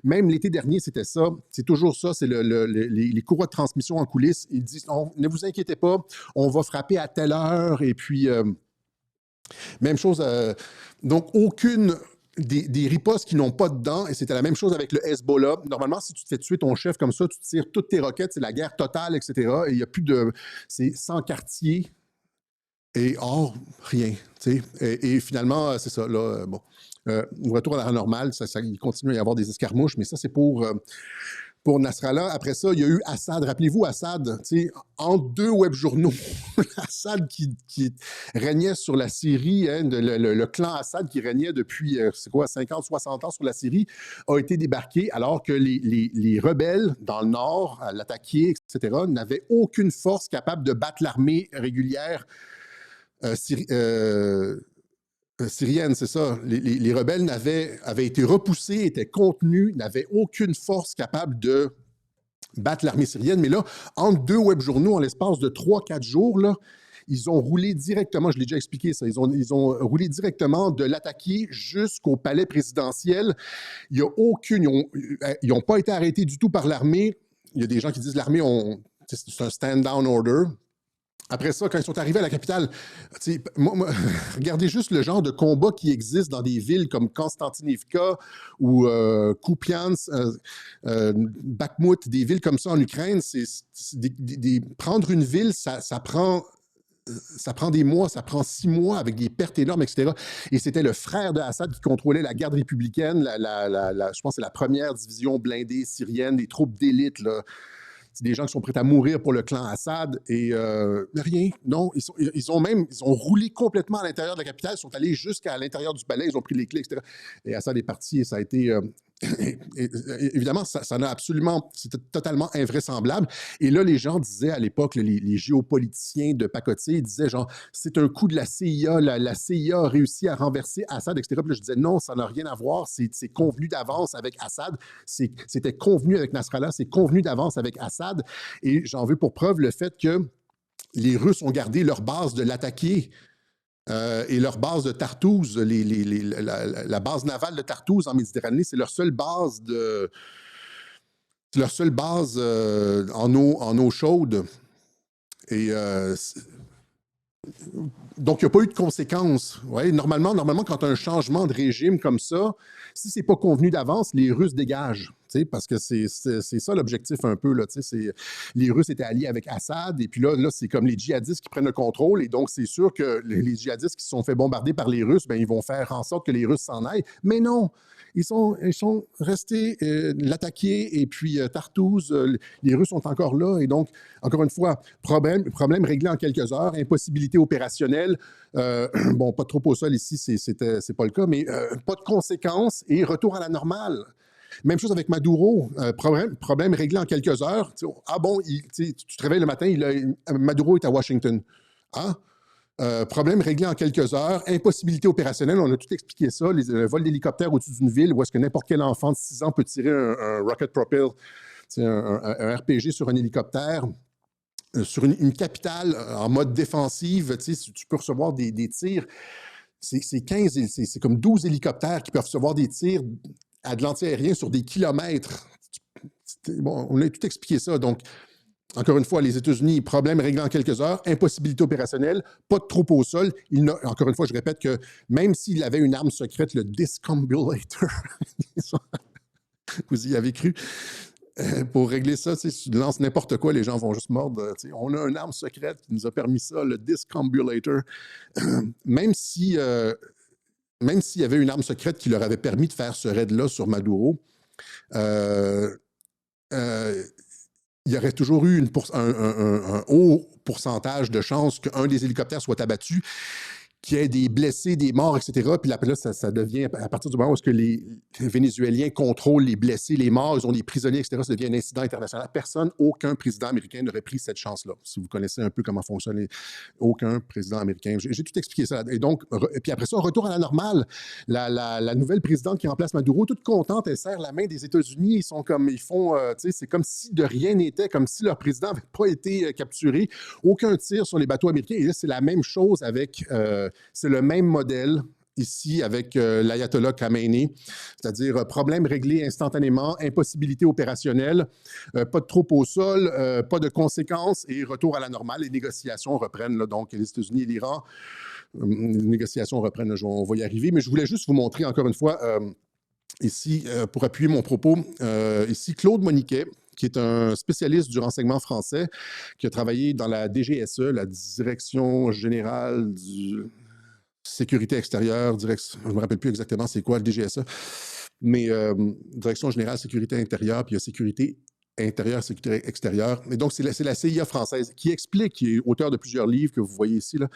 [SPEAKER 1] Même l'été dernier, c'était ça. C'est toujours ça, c'est les courroies de transmission en coulisses. Ils disent, ne vous inquiétez pas, on va frapper à telle heure. Et puis, même chose. Donc, aucune... Des ripostes qui n'ont pas de dents, et c'était la même chose avec le Hezbollah. Normalement, si tu te fais tuer ton chef comme ça, tu tires toutes tes roquettes, c'est la guerre totale, etc. Et il n'y a plus de... C'est 100 quartiers, et or, rien. Et finalement, c'est ça, là, bon. Retour à la normale, il continue à y avoir des escarmouches, mais ça, c'est pour Nasrallah. Après ça, il y a eu Assad. Rappelez-vous, Assad, entre deux web-journaux, Assad qui régnait sur la Syrie, hein, le clan Assad qui régnait depuis, 50, 60 ans sur la Syrie, a été débarqué alors que les rebelles dans le nord, à l'attaquer, etc., n'avaient aucune force capable de battre l'armée régulière syrienne, c'est ça. Les rebelles avaient été repoussés, étaient contenus, n'avaient aucune force capable de battre l'armée syrienne. Mais là, entre deux web-journaux, en l'espace de 3-4 jours, là, ils ont roulé directement, je l'ai déjà expliqué ça, ils ont roulé directement de l'attaquer jusqu'au palais présidentiel. Il y a aucune... Ils n'ont pas été arrêtés du tout par l'armée. Il y a des gens qui disent l'armée, c'est un stand-down order. Après ça, quand ils sont arrivés à la capitale, regardez juste le genre de combat qui existe dans des villes comme Konstantinivka ou Kupiansk, Bakhmut, des villes comme ça en Ukraine. Prendre une ville, ça prend des mois, ça prend 6 mois avec des pertes énormes, etc. Et c'était le frère de Assad qui contrôlait la garde républicaine, je pense que c'est la première division blindée syrienne, des troupes d'élite, là. C'est des gens qui sont prêts à mourir pour le clan Assad et rien, non. Ils ont roulé complètement à l'intérieur de la capitale, ils sont allés jusqu'à l'intérieur du palais, ils ont pris les clés, etc. Et Assad est parti et ça a été... évidemment, ça n'a absolument... C'était totalement invraisemblable. Et là, les gens disaient à l'époque, les géopoliticiens de pacotille disaient genre, c'est un coup de la CIA, la CIA a réussi à renverser Assad, etc. Puis là, je disais non, ça n'a rien à voir, c'est convenu d'avance avec Assad, c'était convenu avec Nasrallah, c'est convenu d'avance avec Assad. Et j'en veux pour preuve le fait que les Russes ont gardé leur base de l'attaquer. Et leur base de Tartouse, la base navale de Tartouse en Méditerranée, c'est leur seule base en eau chaude. Et donc, il n'y a pas eu de conséquences. Ouais, normalement, quand tu as un changement de régime comme ça, si ce n'est pas convenu d'avance, les Russes dégagent. Parce que c'est ça l'objectif un peu. Là, les Russes étaient alliés avec Assad, et puis là c'est comme les djihadistes qui prennent le contrôle, et donc c'est sûr que les djihadistes qui se sont fait bombarder par les Russes, ben, ils vont faire en sorte que les Russes s'en aillent. Mais non! Ils sont restés l'attaquer, et puis Tartouse, les Russes sont encore là, et donc, encore une fois, problème réglé en quelques heures, impossibilité opérationnelle, bon, pas trop au sol ici, c'est pas le cas, mais pas de conséquences, et retour à la normale. Même chose avec Maduro, problème réglé en quelques heures. Ah bon, tu te réveilles le matin, Maduro est à Washington. Ah, problème réglé en quelques heures, impossibilité opérationnelle, on a tout expliqué ça, le vol d'hélicoptère au-dessus d'une ville où est-ce que n'importe quel enfant de 6 ans peut tirer un rocket propel, un RPG sur un hélicoptère. Sur une capitale en mode défensive, tu peux recevoir des tirs. C'est comme 12 hélicoptères qui peuvent recevoir des tirs à de l'anti-aérien sur des kilomètres. Bon, on a tout expliqué ça. Donc, Encore une fois, les États-Unis, problème réglé en quelques heures, impossibilité opérationnelle, pas de troupes au sol. Encore une fois, je répète que même s'il avait une arme secrète, le discombulator, vous y avez cru, pour régler ça, tu lances n'importe quoi, les gens vont juste mordre. On a une arme secrète qui nous a permis ça, le discombulator. Même s'il y avait une arme secrète qui leur avait permis de faire ce raid-là sur Maduro, il y aurait toujours eu un haut pourcentage de chances qu'un des hélicoptères soit abattu, qu'il y ait des blessés, des morts, etc. Puis là, ça devient, à partir du moment où les Vénézuéliens contrôlent les blessés, les morts, ils ont des prisonniers, etc., ça devient un incident international. Aucun président américain n'aurait pris cette chance-là. Si vous connaissez un peu comment fonctionne aucun président américain. J'ai tout expliqué ça. Et donc, puis après ça, retour à la normale. La nouvelle présidente qui remplace Maduro, toute contente, elle serre la main des États-Unis. Ils sont comme, c'est comme si de rien n'était, comme si leur président n'avait pas été capturé. Aucun tir sur les bateaux américains. Et là, c'est la même chose avec... c'est le même modèle ici avec l'ayatollah Khamenei, c'est-à-dire problème réglé instantanément, impossibilité opérationnelle, pas de troupes au sol, pas de conséquences et retour à la normale. Les négociations reprennent, là, donc les États-Unis et l'Iran, les négociations reprennent, là, on va y arriver, mais je voulais juste vous montrer encore une fois, ici, pour appuyer mon propos, ici Claude Moniquet, qui est un spécialiste du renseignement français, qui a travaillé dans la DGSE, la Direction générale du sécurité extérieure, je ne me rappelle plus exactement c'est quoi le DGSE, mais Direction générale sécurité intérieure, puis il y a sécurité intérieure, sécurité extérieure. Et donc, c'est la CIA française qui explique, qui est auteur de plusieurs livres que vous voyez ici, là,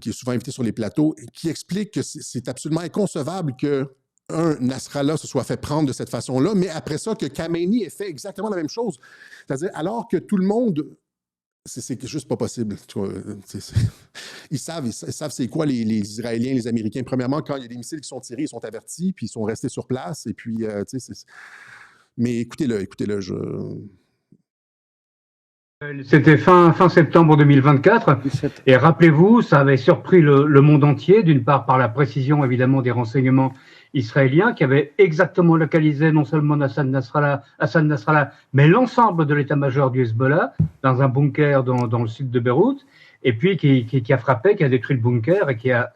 [SPEAKER 1] qui est souvent invité sur les plateaux, qui explique que c'est absolument inconcevable que Nasrallah se soit fait prendre de cette façon-là, mais après ça, que Khamenei ait fait exactement la même chose. C'est-à-dire, alors que tout le monde... C'est juste pas possible. Ils savent c'est quoi les Israéliens, les Américains. Premièrement, quand il y a des missiles qui sont tirés, ils sont avertis, puis ils sont restés sur place. Et puis, mais écoutez-le,
[SPEAKER 4] C'était fin septembre 2024. Et rappelez-vous, ça avait surpris le monde entier, d'une part par la précision évidemment des renseignements israéliens qui avaient exactement localisé non seulement Hassan Nasrallah, mais l'ensemble de l'état-major du Hezbollah dans un bunker dans le sud de Beyrouth, et puis qui a frappé, qui a détruit le bunker et qui a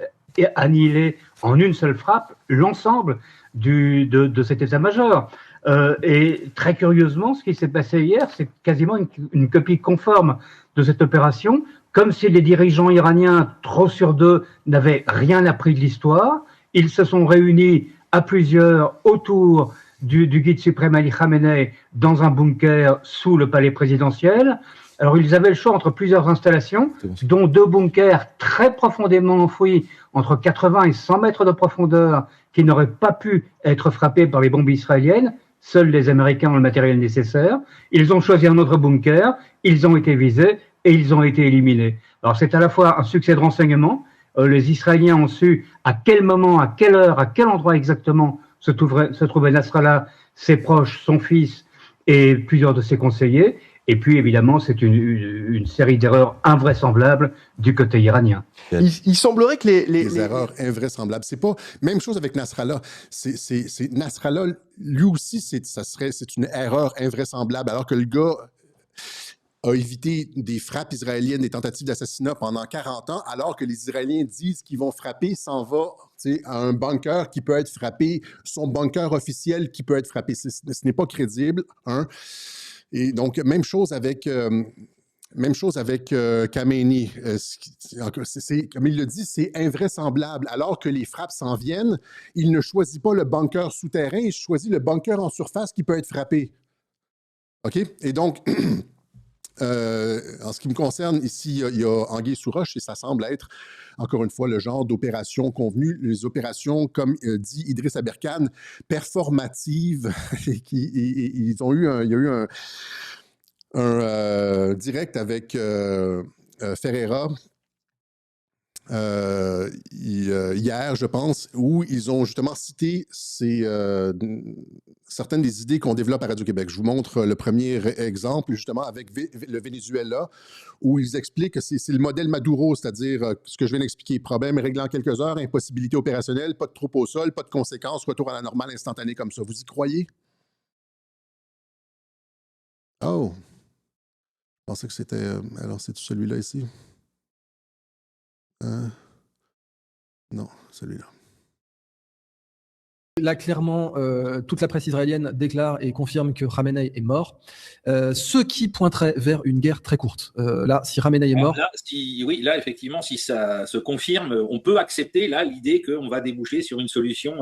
[SPEAKER 4] annihilé en une seule frappe l'ensemble de cet état-major. Et très curieusement, ce qui s'est passé hier, c'est quasiment une copie conforme de cette opération, comme si les dirigeants iraniens, trop sûrs d'eux, n'avaient rien appris de l'histoire. Ils se sont réunis à plusieurs autour du guide suprême Ali Khamenei dans un bunker sous le palais présidentiel. Alors, ils avaient le choix entre plusieurs installations, dont 2 bunkers très profondément enfouis, entre 80 et 100 mètres de profondeur, qui n'auraient pas pu être frappés par les bombes israéliennes. Seuls les Américains ont le matériel nécessaire. Ils ont choisi un autre bunker, ils ont été visés et ils ont été éliminés. Alors, c'est à la fois un succès de renseignement. Les Israéliens ont su à quel moment, à quelle heure, à quel endroit exactement se trouvait Nasrallah, ses proches, son fils et plusieurs de ses conseillers. Et puis, évidemment, c'est une série d'erreurs invraisemblables du côté iranien.
[SPEAKER 5] Il semblerait que les
[SPEAKER 1] erreurs invraisemblables. C'est pas même chose avec Nasrallah. C'est Nasrallah, lui aussi, c'est une erreur invraisemblable, alors que le gars a évité des frappes israéliennes, des tentatives d'assassinat pendant 40 ans, alors que les Israéliens disent qu'ils vont frapper, s'en va à un bunker qui peut être frappé, son bunker officiel qui peut être frappé. Ce n'est pas crédible, hein. Et donc, même chose avec Khamenei. Comme il le dit, c'est invraisemblable. Alors que les frappes s'en viennent, il ne choisit pas le bunker souterrain, il choisit le bunker en surface qui peut être frappé. OK? Et donc, en ce qui me concerne, ici, il y a anguille sous roche et ça semble être, encore une fois, le genre d'opération convenue. Les opérations, comme dit Idriss Aberkan, performatives. Il y a eu un direct avec Ferreira hier, je pense, où ils ont justement cité certaines des idées qu'on développe à Radio-Québec. Je vous montre le premier exemple, justement, avec le Venezuela, où ils expliquent que c'est le modèle Maduro, c'est-à-dire ce que je viens d'expliquer, problème réglé en quelques heures, impossibilité opérationnelle, pas de troupes au sol, pas de conséquences, retour à la normale instantané comme ça. Vous y croyez? Oh! pensais que c'était... alors, c'est celui-là ici? Non, celui-là.
[SPEAKER 6] Là, clairement, toute la presse israélienne déclare et confirme que Khamenei est mort, ce qui pointerait vers une guerre très courte. Là, si Khamenei est mort...
[SPEAKER 7] Là, oui, là, effectivement, si ça se confirme, on peut accepter là l'idée qu'on va déboucher sur une solution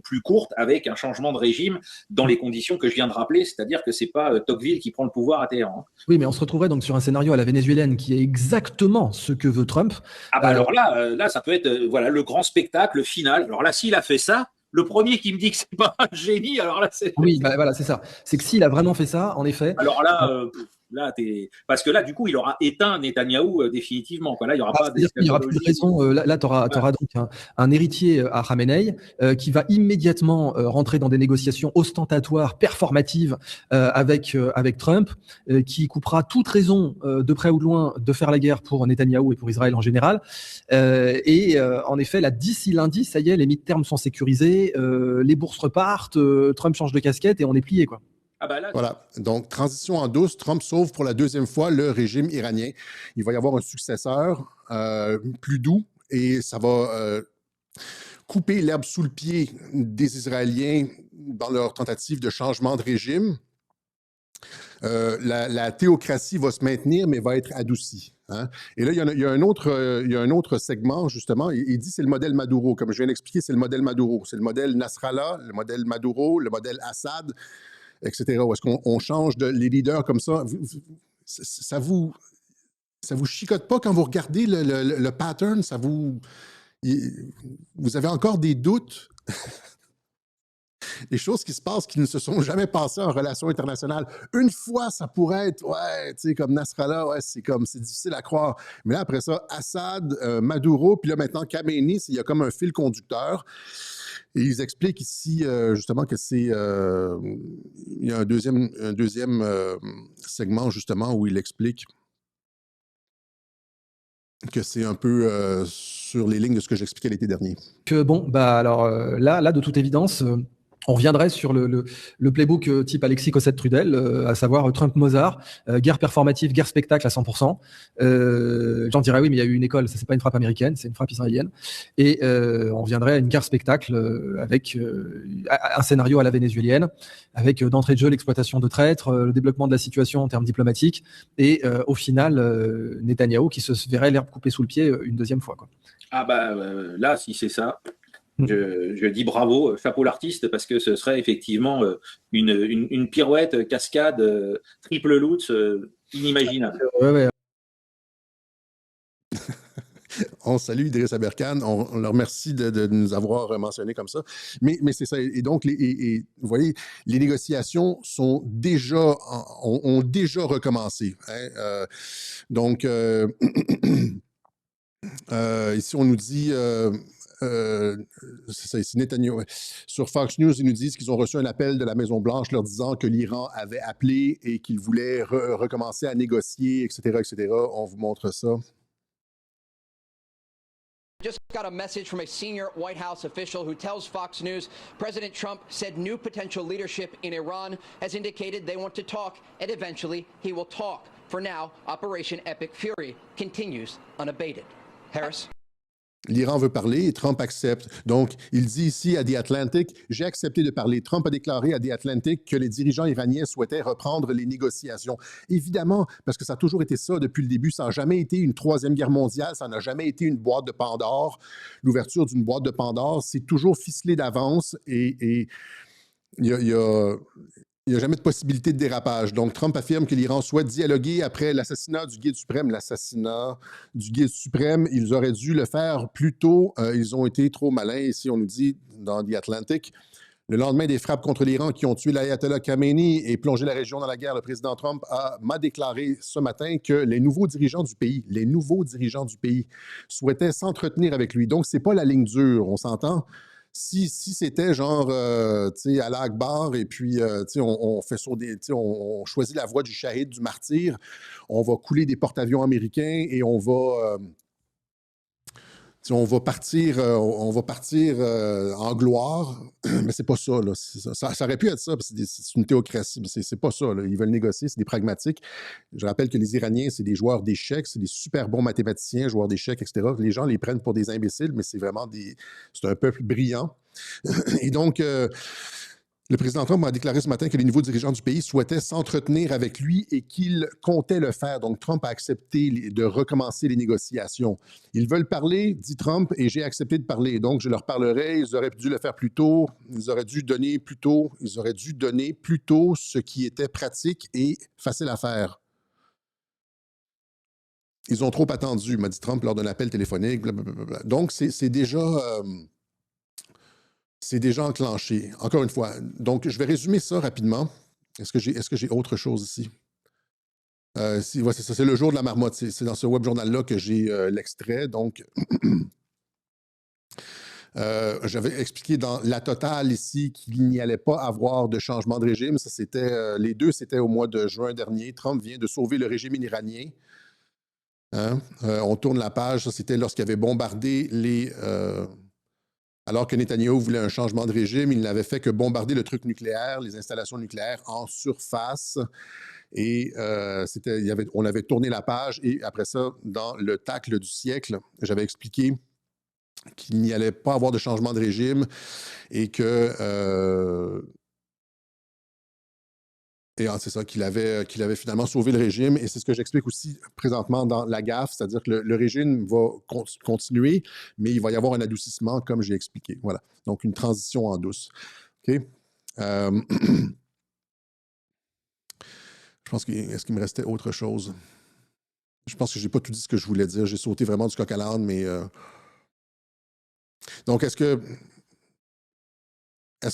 [SPEAKER 7] plus courte avec un changement de régime dans les conditions que je viens de rappeler, c'est-à-dire que c'est pas Tocqueville qui prend le pouvoir à Téhéran.
[SPEAKER 6] Oui, mais on se retrouverait donc sur un scénario à la vénézuélienne qui est exactement ce que veut Trump.
[SPEAKER 7] Ah bah alors là, ça peut être voilà le grand spectacle final. Alors là, s'il a fait ça, le premier qui me dit que c'est pas un génie, alors là, c'est...
[SPEAKER 6] Oui, bah, voilà, c'est ça. C'est que s'il a vraiment fait ça, en effet...
[SPEAKER 7] Alors là, parce que là, du coup, il aura éteint Netanyahou définitivement. Quoi. Là, il n'y aura pas
[SPEAKER 6] C'est-à-dire qu'il n'y aura plus de raison. Là, tu auras donc un héritier à Khamenei qui va immédiatement rentrer dans des négociations ostentatoires, performatives avec Trump, qui coupera toute raison, de près ou de loin, de faire la guerre pour Netanyahou et pour Israël en général. En effet, là, d'ici lundi, ça y est, les midterms sont sécurisés, les bourses repartent, Trump change de casquette et on est plié, quoi.
[SPEAKER 7] Ah bah là,
[SPEAKER 1] voilà, donc transition en douce, Trump sauve pour la deuxième fois le régime iranien. Il va y avoir un successeur plus doux et ça va couper l'herbe sous le pied des Israéliens dans leur tentative de changement de régime. La théocratie va se maintenir, mais va être adoucie. Hein? Et là, il y a un autre segment, justement, il dit c'est le modèle Maduro. Comme je viens d'expliquer, c'est le modèle Maduro. C'est le modèle Nasrallah, le modèle Maduro, le modèle Assad, etc. Où est-ce qu'on change les leaders comme ça? Ça vous chicote pas quand vous regardez le pattern? Vous avez encore des doutes? Les choses qui se passent qui ne se sont jamais passées en relations internationales. Une fois, ça pourrait être, ouais, tu sais, comme Nasrallah, ouais, c'est difficile à croire. Mais là, après ça, Assad, Maduro, puis là, maintenant, Khamenei, il y a comme un fil conducteur. Et ils expliquent ici, justement, que c'est... il y a un deuxième segment, justement, où il explique que c'est un peu sur les lignes de ce que j'expliquais l'été dernier.
[SPEAKER 6] Que bon, bah alors là, de toute évidence... on reviendrait sur le playbook type Alexis Cossette-Trudel, à savoir Trump-Mozart, guerre performative, guerre spectacle à 100%. J'en dirais oui, mais il y a eu une école, ça c'est pas une frappe américaine, c'est une frappe israélienne. Et on viendrait à une guerre spectacle avec un scénario à la vénézuélienne, avec d'entrée de jeu l'exploitation de traîtres, le développement de la situation en termes diplomatiques, et au final, Netanyahou qui se verrait l'herbe coupée sous le pied une deuxième fois, quoi.
[SPEAKER 7] Ah bah là, si c'est ça... Je dis bravo, chapeau l'artiste, parce que ce serait effectivement une pirouette, cascade, triple lutz, inimaginable.
[SPEAKER 6] Ouais.
[SPEAKER 1] On salue Idriss Aberkan, on leur remercie de nous avoir mentionné comme ça. Mais c'est ça. Et donc, vous voyez, les négociations ont déjà recommencé. Hein? Donc, ici, on nous dit... c'est ça, ici, Netanyahu. Sur Fox News, ils nous disent qu'ils ont reçu un appel de la Maison-Blanche leur disant que l'Iran avait appelé et qu'il voulait recommencer à négocier, etc., etc. On vous montre ça.
[SPEAKER 8] Just got a message from a senior White House official who tells Fox News President Trump said new potential leadership in Iran has indicated they want to talk, and eventually he will talk. For now, Operation Epic Fury continues unabated. Harris?
[SPEAKER 1] L'Iran veut parler et Trump accepte. Donc, il dit ici à The Atlantic, j'ai accepté de parler. Trump a déclaré à The Atlantic que les dirigeants iraniens souhaitaient reprendre les négociations. Évidemment, parce que ça a toujours été ça depuis le début. Ça n'a jamais été une troisième guerre mondiale. Ça n'a jamais été une boîte de Pandore. L'ouverture d'une boîte de Pandore, c'est toujours ficelé d'avance et il n'y a jamais de possibilité de dérapage. Donc, Trump affirme que l'Iran souhaite dialoguer après l'assassinat du guide suprême. L'assassinat du guide suprême, ils auraient dû le faire plus tôt. Ils ont été trop malins. Ici, on nous dit dans The Atlantic, le lendemain des frappes contre l'Iran qui ont tué l'ayatollah Khamenei et plongé la région dans la guerre, le président Trump m'a déclaré ce matin que les nouveaux dirigeants du pays souhaitaient s'entretenir avec lui. Donc, ce n'est pas la ligne dure, on s'entend? Si c'était genre, tu sais, Allah Akbar, et puis, tu sais, on fait sur on choisit la voie du shahid, du martyr, on va couler des porte-avions américains et on va, tu on va partir en gloire, mais c'est pas ça, là. Ça aurait pu être ça, parce que c'est une théocratie, mais c'est pas ça, là. Ils veulent négocier, c'est des pragmatiques. Je rappelle que les Iraniens, c'est des joueurs d'échecs, c'est des super bons mathématiciens, joueurs d'échecs, etc. Les gens les prennent pour des imbéciles, mais c'est vraiment c'est un peuple brillant. Et donc, le président Trump a déclaré ce matin que les nouveaux dirigeants du pays souhaitaient s'entretenir avec lui et qu'il comptait le faire. Donc, Trump a accepté de recommencer les négociations. Ils veulent parler, dit Trump, et j'ai accepté de parler. Donc, je leur parlerai. Ils auraient dû le faire plus tôt. Ils auraient dû donner plus tôt ce qui était pratique et facile à faire. Ils ont trop attendu, m'a dit Trump lors d'un appel téléphonique. Blablabla. Donc, c'est déjà... c'est déjà enclenché. Encore une fois. Donc, je vais résumer ça rapidement. Est-ce que j'ai autre chose ici? Ouais, c'est ça, c'est le jour de la marmotte. C'est dans ce web journal-là que j'ai l'extrait. Donc, j'avais expliqué dans la totale ici qu'il n'y allait pas avoir de changement de régime. Ça, c'était les deux, c'était au mois de juin dernier. Trump vient de sauver le régime iranien. Hein? On tourne la page. Ça, c'était lorsqu'il avait bombardé alors que Netanyahou voulait un changement de régime, il n'avait fait que bombarder le truc nucléaire, les installations nucléaires en surface. Et on avait tourné la page. Et après ça, dans le tacle du siècle, j'avais expliqué qu'il n'y allait pas avoir de changement de régime et que... c'est ça, qu'il avait finalement sauvé le régime. Et c'est ce que j'explique aussi présentement dans la gaffe, c'est-à-dire que le régime va continuer, mais il va y avoir un adoucissement, comme j'ai expliqué. Voilà. Donc, une transition en douce. OK? Je pense est-ce qu'il me restait autre chose? Je pense que je n'ai pas tout dit ce que je voulais dire. J'ai sauté vraiment du coq à l'âne, mais... Donc, est-ce que je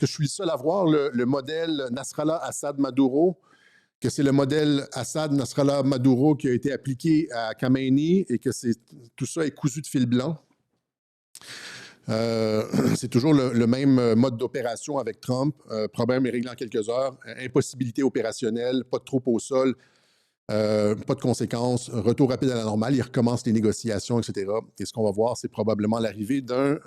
[SPEAKER 1] suis le seul à voir le modèle Nasrallah-Assad-Maduro, que c'est le modèle Assad-Nasrallah-Maduro qui a été appliqué à Khamenei et que tout ça est cousu de fil blanc? C'est toujours le même mode d'opération avec Trump. Problème est réglé en quelques heures. Impossibilité opérationnelle, pas de troupes au sol, pas de conséquences, retour rapide à la normale. Il recommence les négociations, etc. Et ce qu'on va voir, c'est probablement l'arrivée d'un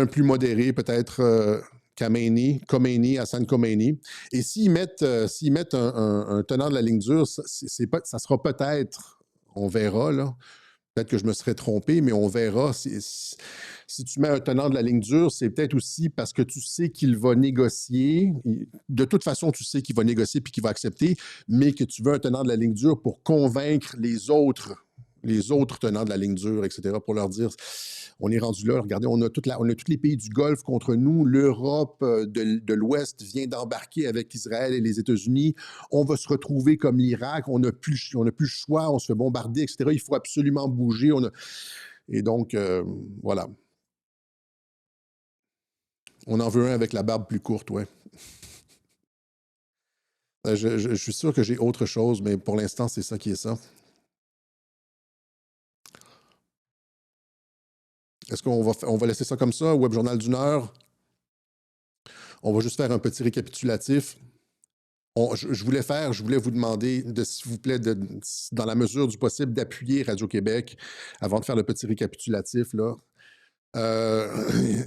[SPEAKER 1] plus modéré, peut-être Khomeini, Hassan Khomeini. Et s'ils mettent un tenant de la ligne dure, ça sera peut-être, on verra, là. Peut-être que je me serais trompé, mais on verra. Si tu mets un tenant de la ligne dure, c'est peut-être aussi parce que tu sais qu'il va négocier. De toute façon, tu sais qu'il va négocier puis qu'il va accepter, mais que tu veux un tenant de la ligne dure pour convaincre les autres tenants de la ligne dure, etc., pour leur dire, on est rendu là, regardez, on a tous les pays du Golfe contre nous, l'Europe de l'Ouest vient d'embarquer avec Israël et les États-Unis, on va se retrouver comme l'Irak, on n'a plus le choix, on se fait bombarder, etc., il faut absolument bouger. Et donc, voilà. On en veut un avec la barbe plus courte, ouais. Je suis sûr que j'ai autre chose, mais pour l'instant, c'est ça qui est ça. Est-ce qu'on va laisser ça comme ça, Web Journal d'une heure? On va juste faire un petit récapitulatif. Je voulais vous demander, s'il vous plaît, dans la mesure du possible, d'appuyer Radio-Québec avant de faire le petit récapitulatif, là.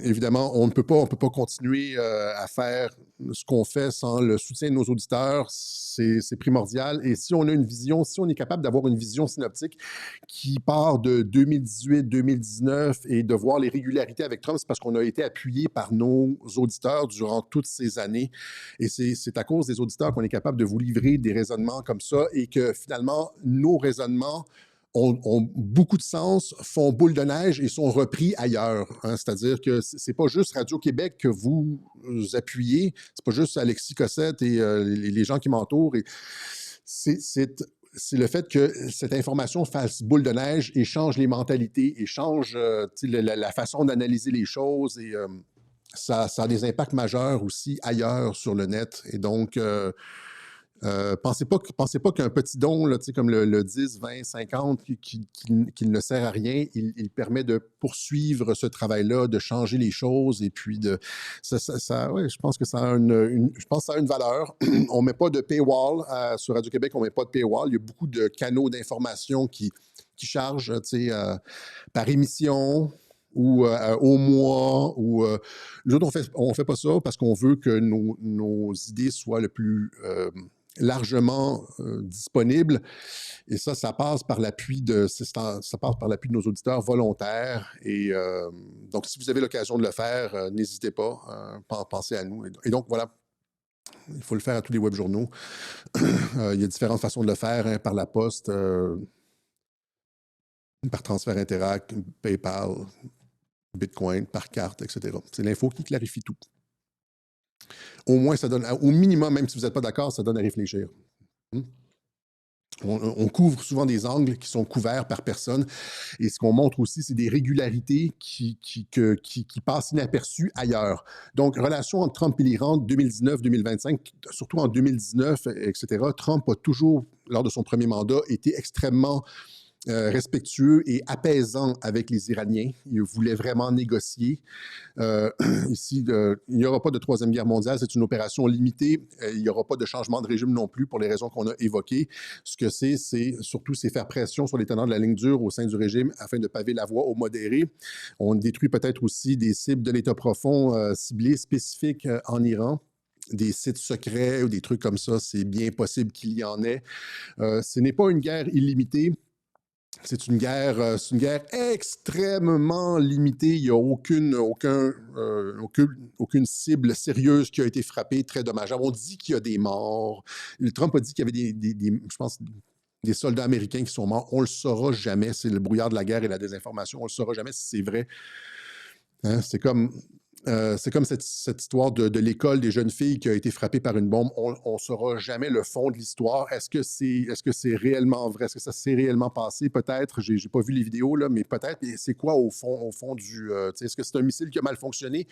[SPEAKER 1] Évidemment, on ne peut pas continuer à faire ce qu'on fait sans le soutien de nos auditeurs. C'est primordial. Et si on a une vision, si on est capable d'avoir une vision synoptique qui part de 2018-2019 et de voir les régularités avec Trump, c'est parce qu'on a été appuyé par nos auditeurs durant toutes ces années. Et c'est à cause des auditeurs qu'on est capable de vous livrer des raisonnements comme ça et que finalement, nos raisonnements ont beaucoup de sens, font boule de neige et sont repris ailleurs. Hein? C'est-à-dire que c'est pas juste Radio-Québec que vous appuyez, c'est pas juste Alexis Cossette et les gens qui m'entourent. C'est le fait que cette information fasse boule de neige et change les mentalités et change la façon d'analyser les choses. Et ça a des impacts majeurs aussi ailleurs sur le net. Et donc... pensez pas qu'un petit don, là, comme le 10, 20, 50, qui ne sert à rien, il permet de poursuivre ce travail-là, de changer les choses, et puis ouais, je pense que ça a une valeur. On ne met pas de paywall sur Radio-Québec, on ne met pas de paywall. Il y a beaucoup de canaux d'information qui qui charge par émission ou au mois. Nous autres, on fait pas ça parce qu'on veut que nos idées soient le plus largement disponibles. Et ça passe par l'appui de nos auditeurs volontaires. Et donc, si vous avez l'occasion de le faire, n'hésitez pas, pensez à nous. Et donc, voilà. Il faut le faire à tous les web journaux. Il y a différentes façons de le faire, par la poste, par transfert Interac, PayPal, Bitcoin, par carte, etc. C'est l'info qui clarifie tout. Au moins, ça donne, au minimum, même si vous n'êtes pas d'accord, ça donne à réfléchir. On couvre souvent des angles qui sont couverts par personne. Et ce qu'on montre aussi, c'est des régularités qui passent inaperçues ailleurs. Donc, relation entre Trump et l'Iran 2019-2025, surtout en 2019, etc., Trump a toujours, lors de son premier mandat, été extrêmement respectueux et apaisant avec les Iraniens. Il voulait vraiment négocier. Ici, il n'y aura pas de troisième guerre mondiale. C'est une opération limitée. Il n'y aura pas de changement de régime non plus pour les raisons qu'on a évoquées. Ce que c'est surtout faire pression sur les tenants de la ligne dure au sein du régime afin de paver la voie aux modérés. On détruit peut-être aussi des cibles de l'État profond ciblées spécifiques en Iran. Des sites secrets ou des trucs comme ça, c'est bien possible qu'il y en ait. Ce n'est pas une guerre illimitée. C'est une guerre extrêmement limitée. Il n'y a aucune cible sérieuse qui a été frappée, très dommageable. On dit qu'il y a des morts. Trump a dit qu'il y avait je pense, des soldats américains qui sont morts. On ne le saura jamais. C'est le brouillard de la guerre et la désinformation. On ne le saura jamais si c'est vrai. Hein? C'est comme cette histoire de l'école des jeunes filles qui a été frappée par une bombe. On ne saura jamais le fond de l'histoire. Est-ce que c'est réellement vrai? Est-ce que ça s'est réellement passé? Peut-être. J'ai pas vu les vidéos, là, mais peut-être. Mais c'est quoi au fond du... est-ce que c'est un missile qui a mal fonctionné?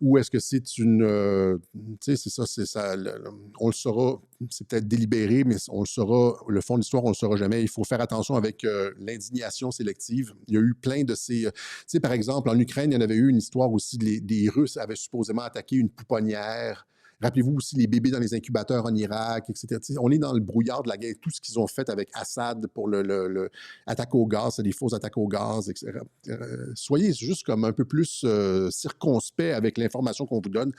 [SPEAKER 1] Ou est-ce que c'est une... c'est ça. On le saura. C'est peut-être délibéré, mais on le saura. Le fond de l'histoire, on ne le saura jamais. Il faut faire attention avec l'indignation sélective. Il y a eu plein de ces... par exemple, en Ukraine, il y en avait eu une histoire aussi des Russes avaient supposément attaqué une pouponnière. Rappelez-vous aussi les bébés dans les incubateurs en Irak, etc. On est dans le brouillard de la guerre. Tout ce qu'ils ont fait avec Assad pour l'attaque au gaz, c'est des fausses attaques au gaz, etc. Soyez juste comme un peu plus circonspect avec l'information qu'on vous donne.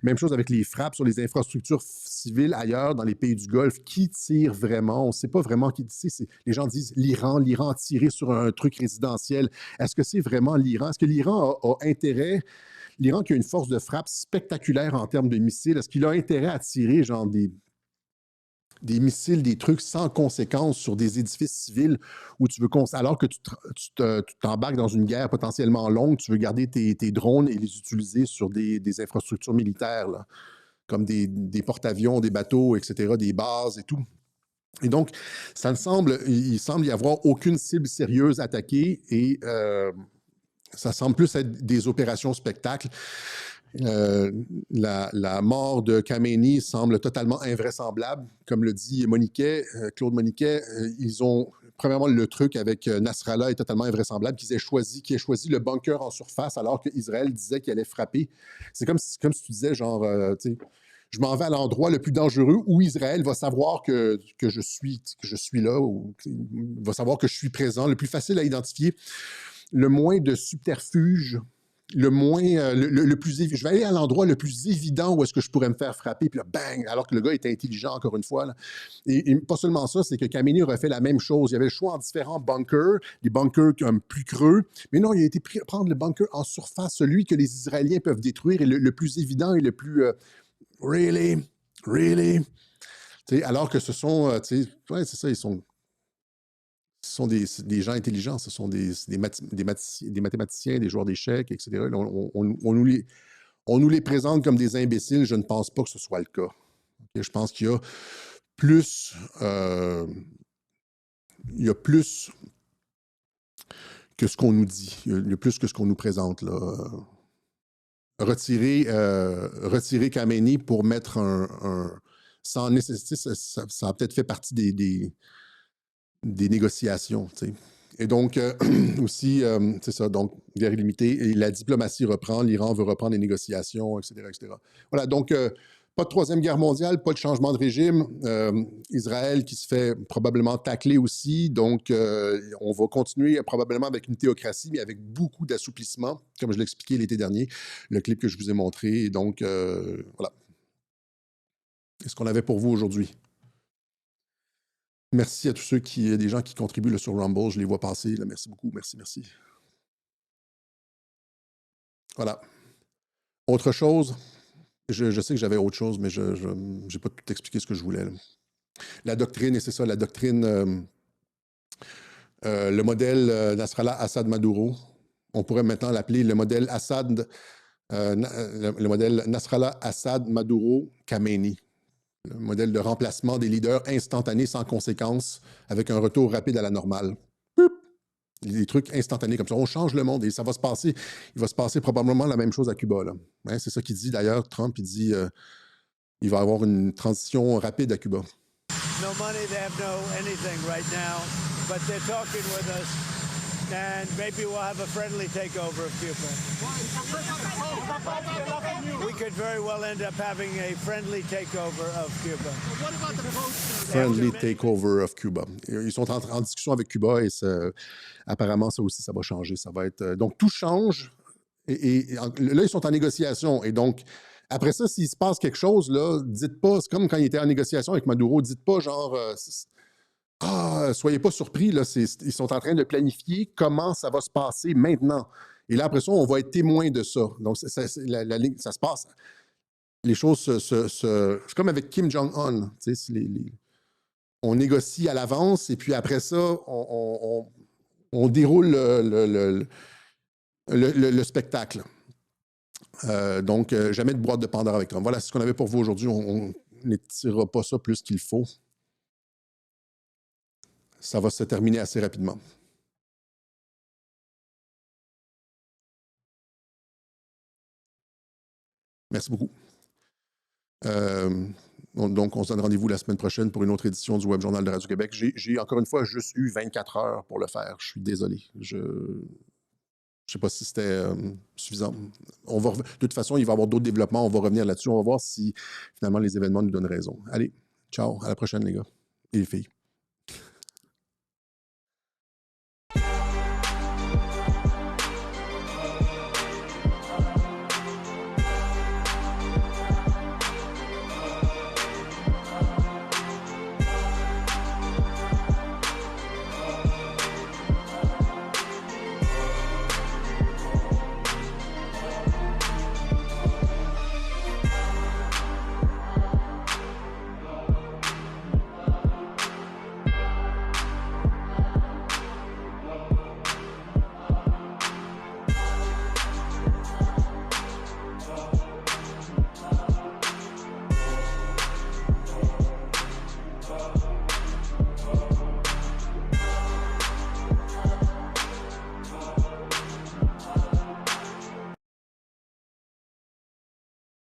[SPEAKER 1] Même chose avec les frappes sur les infrastructures civiles ailleurs, dans les pays du Golfe. Qui tire vraiment? On ne sait pas vraiment qui tire. Les gens disent l'Iran a tiré sur un truc résidentiel. Est-ce que c'est vraiment l'Iran? Est-ce que l'Iran a intérêt... L'Iran qui a une force de frappe spectaculaire en termes de missiles, est-ce qu'il a intérêt à tirer genre des missiles, des trucs sans conséquence sur des édifices civils où tu veux alors que tu t'embarques dans une guerre potentiellement longue, tu veux garder tes drones et les utiliser sur des infrastructures militaires, là, comme des porte-avions, des bateaux, etc., des bases et tout. Et donc, il semble y avoir aucune cible sérieuse attaquée et ça semble plus être des opérations spectacles. La mort de Khamenei semble totalement invraisemblable. Comme le dit Claude Moniquet, ils ont... Premièrement, le truc avec Nasrallah est totalement invraisemblable, qu'ils aient choisi le bunker en surface alors qu'Israël disait qu'il allait frapper. C'est comme si tu disais, genre, je m'en vais à l'endroit le plus dangereux où Israël va savoir que je suis là, ou va savoir que je suis présent, le plus facile à identifier. Le moins de subterfuge, le plus évident. Je vais aller à l'endroit le plus évident où est-ce que je pourrais me faire frapper, puis là, bang, alors que le gars était intelligent, encore une fois. Là. Et pas seulement ça, c'est que Khamenei aurait fait la même chose. Il y avait le choix en différents bunkers, des bunkers plus creux, mais non, il a été pris à prendre le bunker en surface, celui que les Israéliens peuvent détruire, et le plus évident et le plus... really? Alors que ce sont... c'est ça, ce sont des gens intelligents, ce sont des mathématiciens, des joueurs d'échecs, etc. On nous les présente comme des imbéciles. Je ne pense pas que ce soit le cas. Okay? Je pense qu'il y a plus... que ce qu'on nous dit. Il y a plus que ce qu'on nous présente, là. Retirer Khamenei pour mettre sans nécessité, ça a peut-être fait partie des négociations, tu sais. Et donc, aussi, c'est ça, donc, guerre illimitée, et la diplomatie reprend, l'Iran veut reprendre les négociations, etc., etc. Voilà, donc, Pas de troisième guerre mondiale, pas de changement de régime. Israël qui se fait probablement tacler aussi. Donc, on va continuer probablement avec une théocratie, mais avec beaucoup d'assouplissement, comme je l'ai expliqué l'été dernier, le clip que je vous ai montré. Et donc, voilà. C'est ce qu'on avait pour vous aujourd'hui. Merci à tous ceux des gens qui contribuent là, sur Rumble. Je les vois passer. Là. Merci beaucoup. Merci, merci. Voilà. Autre chose. Je sais que j'avais autre chose, mais je n'ai pas tout expliqué ce que je voulais. Là. La doctrine, et c'est ça, la doctrine, le modèle Nasrallah Assad-Maduro, on pourrait maintenant l'appeler le modèle le modèle Nasrallah Assad-Maduro-Khamenei. Le modèle de remplacement des leaders instantanés sans conséquences, avec un retour rapide à la normale. Des trucs instantanés comme ça. On change le monde et ça va se passer. Il va se passer probablement la même chose à Cuba. Là. Hein, c'est ça qu'il dit d'ailleurs, Trump. Il dit il va y avoir une transition rapide à Cuba.
[SPEAKER 9] No money, they have no anything right now, but they're talking with us, and maybe we'll have a friendly takeover of Cuba. We could very well end up having a friendly takeover of Cuba. What about the post?
[SPEAKER 1] Friendly takeover of Cuba. Ils sont en discussion avec Cuba et apparemment, ça aussi, ça va changer. Ça va être, donc, tout change et là, ils sont en négociation et donc, après ça, s'il se passe quelque chose, là, dites pas, c'est comme quand il était en négociation avec Maduro, dites pas genre, soyez pas surpris, là, ils sont en train de planifier comment ça va se passer maintenant. Et là, après ça, on va être témoin de ça. Donc, ça se passe. Les choses c'est comme avec Kim Jong-un. On négocie à l'avance et puis après ça, on déroule le spectacle. Donc, jamais de boîte de Pandore avec Trump. Voilà, c'est ce qu'on avait pour vous aujourd'hui. On n'étirera pas ça plus qu'il faut. Ça va se terminer assez rapidement. Merci beaucoup. Donc, on se donne rendez-vous la semaine prochaine pour une autre édition du Web Journal de Radio-Québec. J'ai encore une fois juste eu 24 heures pour le faire. Je suis désolé. Je ne sais pas si c'était suffisant. De toute façon, il va y avoir d'autres développements. On va revenir là-dessus. On va voir si finalement les événements nous donnent raison. Allez, ciao. À la prochaine, les gars et les filles.